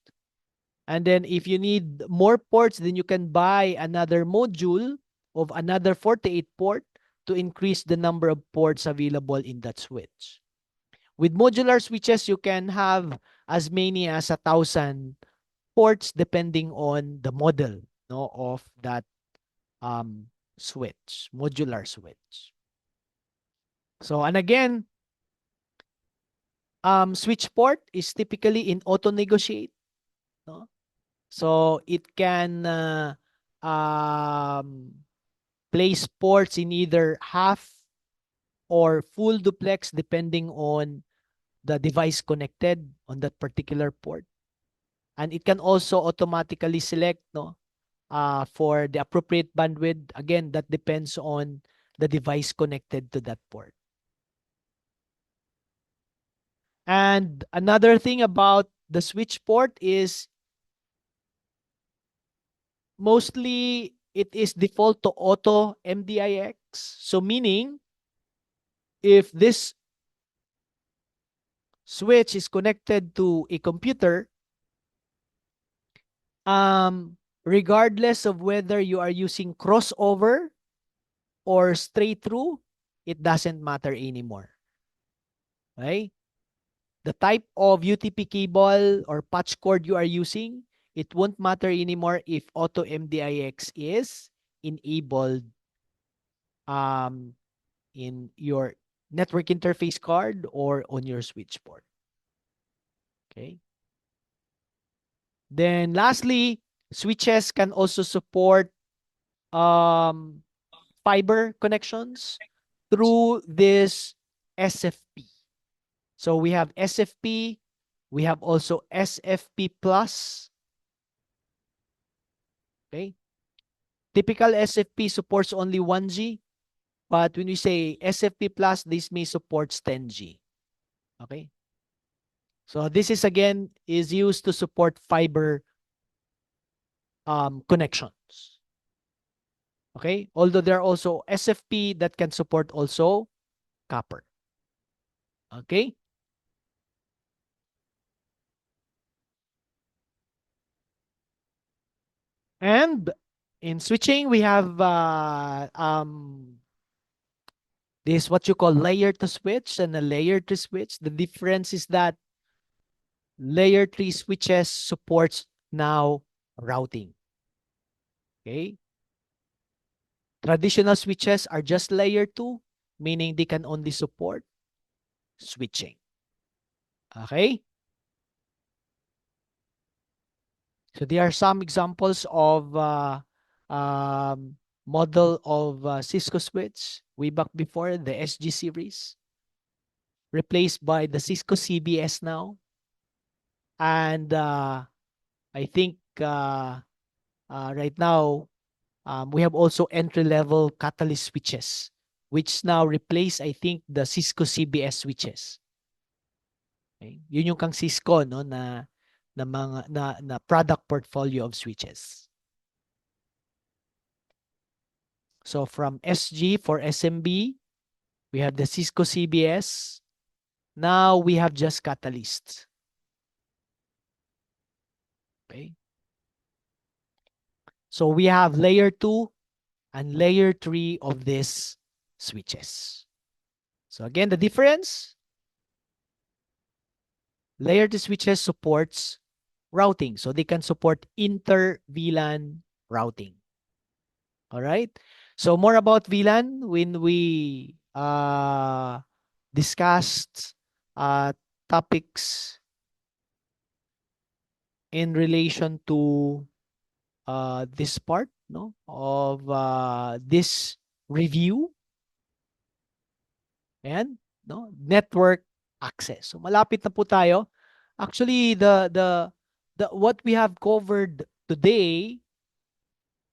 And then if you need more ports, then you can buy another module of another 48 port to increase the number of ports available in that switch. With modular switches, you can have as many as 1,000 ports depending on the model of that switch, modular switch. So, and again, switch port is typically in auto negotiate. No? So it can place ports in either half or full duplex depending on the device connected on that particular port. And it can also automatically select for the appropriate bandwidth. Again, that depends on the device connected to that port. And another thing about the switch port is mostly it is default to auto MDIX. So meaning if this switch is connected to a computer, regardless of whether you are using crossover or straight through, it doesn't matter anymore. Okay? The type of UTP cable or patch cord you are using, it won't matter anymore if auto MDIX is enabled in your network interface card or on your switch port. Okay. Then lastly, switches can also support fiber connections through this SFP. So we have SFP, we have also SFP plus. Okay. Typical SFP supports only 1G, but when we say SFP plus, this may supports 10G. Okay. So this is again is used to support fiber connections. Okay. Although there are also SFP that can support also copper. Okay. And in switching, we have this what you call layer to switch and a layer to switch. The difference is that layer 3 switches supports now routing. Okay. Traditional switches are just layer 2, meaning they can only support switching. Okay. So there are some examples of model of Cisco switch way back before, the SG series, replaced by the Cisco CBS now. And I think right now, We have also entry-level catalyst switches, which now replace, I think, the Cisco CBS switches. Okay? Yun yung kang Cisco, no, na mga na product portfolio of switches. So from SG for SMB, we have the Cisco CBS. Now we have just Catalyst. Okay. So we have layer 2 and layer 3 of these switches. So again, the difference, layer 2 switches supports routing. So they can support inter-VLAN routing. All right. So more about VLAN when we discussed topics in relation to this part, no, of this review and no network access. So malapit na po tayo. Actually, the what we have covered today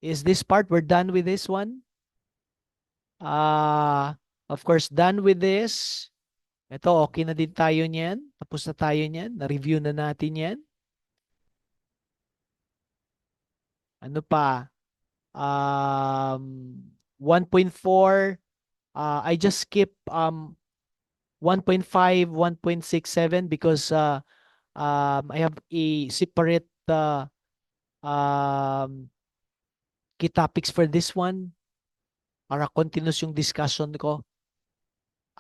is this part. We're done with this one. Of course, done with this. Ito, okay na din tayo niyan. Tapos na tayo niyan. Na-review na natin yan. Ano pa? 1.4. I just skip 1.5, 1.67 because I have a separate key topics for this one. Para continuous yung discussion ko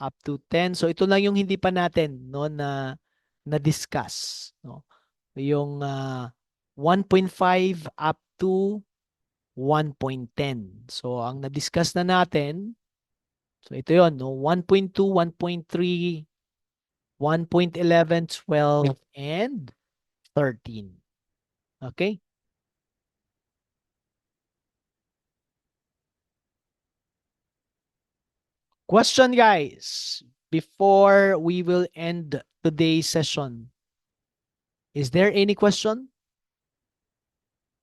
up to 10. So ito lang yung hindi pa natin no na discuss, no. Yung 1.5 up to 1.10. So ang na-discuss na natin, so ito 'yon, no, 1.2, 1.3, 1.11, 12 and 13. Okay? Question, guys, before we will end today's session. Is there any question?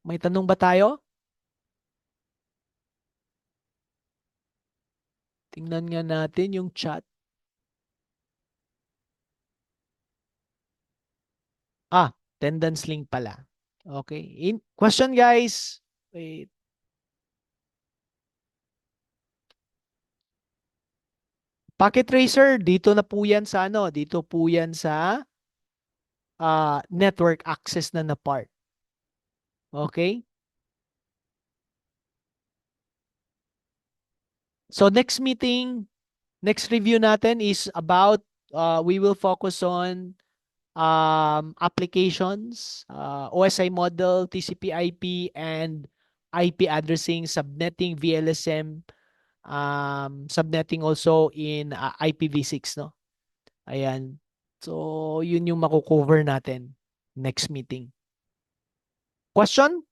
May tanong ba tayo? Tingnan nga natin yung chat. Attendance link pala. Okay. Question, guys. Wait. Packet tracer, dito na po yan sa ano? Dito po yan sa network access na part. Okay? So next meeting, next review natin is about, we will focus on applications, OSI model, TCP IP, and IP addressing, subnetting, VLSM, subnetting also in IPv6, no? Ayan. So, yun yung makukover natin next meeting. Question?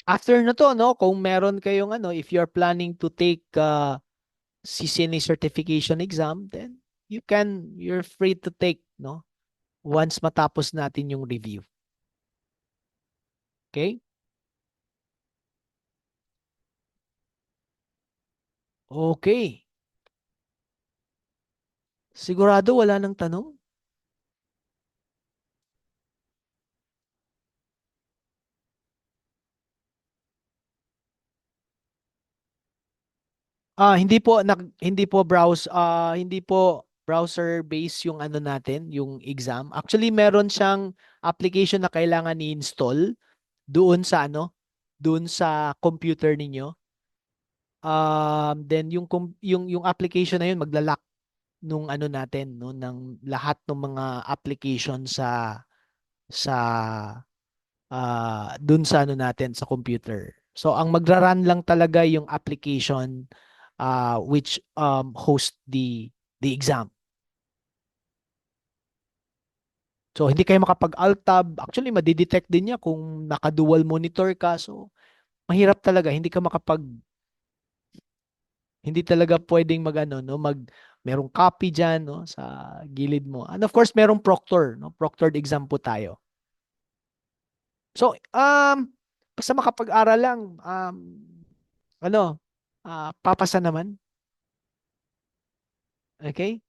After na to, no, kung meron kayong ano, if you're planning to take CCNA certification exam, then you're free to take, no, once matapos natin yung review. Okay? Okay. Sigurado wala nang tanong? Hindi po browser based yung ano natin, yung exam. Actually, meron siyang application na kailangan i-install doon sa ano, doon sa computer ninyo. Then yung application na yun magla-lock nung ano natin, no, ng lahat ng mga application sa dun sa ano natin sa computer. So ang magra-run lang talaga yung application which host the exam. So hindi kayo makapag-alt tab. Actually, madidetect din niya kung naka-dual monitor ka. So mahirap talaga, hindi talaga pwedeng magano, no, merong copy diyan, no, sa gilid mo. And of course, merong proctor, no? Proctored exam po tayo. So, basta makapag-aral lang, ano, papasa naman. Okay?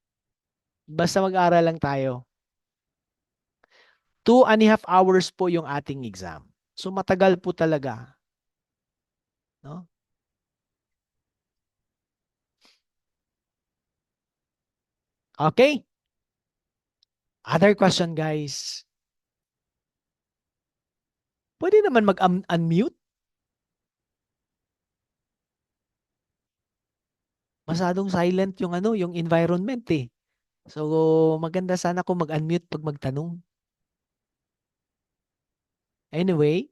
Basta mag-aral lang tayo. 2.5 hours po yung ating exam. So, matagal po talaga. No? Okay? Other question, guys. Pwede naman mag-unmute. Masadong silent yung ano, yung environment eh. So, maganda sana kung mag-unmute pag magtanong. Anyway,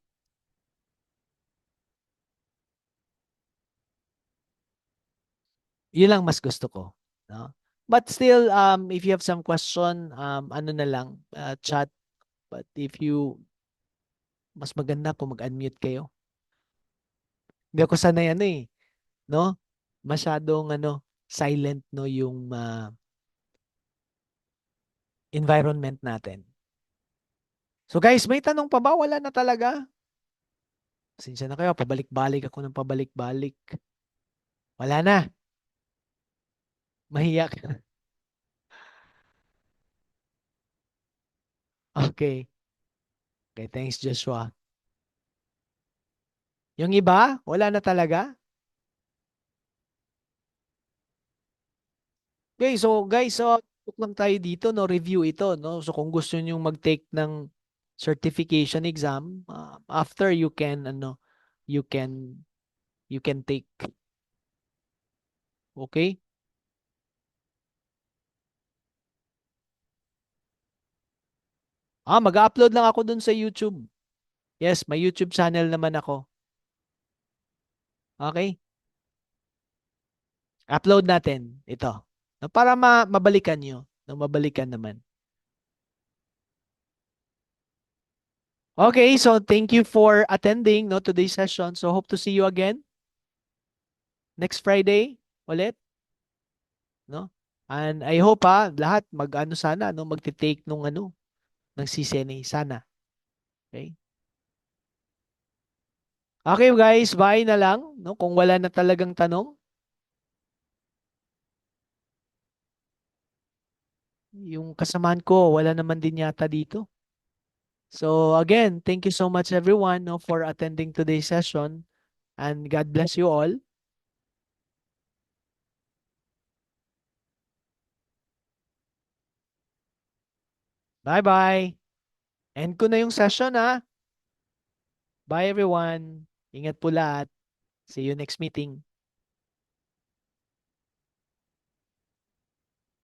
yun lang mas gusto ko. No? But still, if you have some question, ano na lang, chat. But if you, mas maganda kung mag-unmute kayo. Hindi ako sanay ano eh, no? Masyadong ano, silent no yung environment natin. So guys, may tanong pa ba? Wala na talaga. Pasensya na kayo, pabalik-balik ako ng pabalik-balik. Wala na. Mahiya ka. Okay. Okay, thanks Joshua. Yung iba, wala na talaga. Okay, so guys, so tuk lang tayo dito, no, review ito, no. So kung gusto niyo mag-take ng certification exam, after you can ano, you can you can take. Okay? Mag-upload lang ako dun sa YouTube. Yes, may YouTube channel naman ako. Okay? Upload natin ito. No, para mabalikan nyo. No, mabalikan naman. Okay, so thank you for attending no today's session. So hope to see you again next Friday ulit, no? And I hope lahat mag-ano sana no magte-take nung ano ng CCNA sana. Okay? Okay guys, bye na lang no kung wala na talagang tanong. Yung kasamahan ko wala naman din yata dito. So again, thank you so much everyone no, for attending today's session and God bless you all. Bye-bye. End ko na yung session ha. Bye everyone. Ingat po lahat. See you next meeting.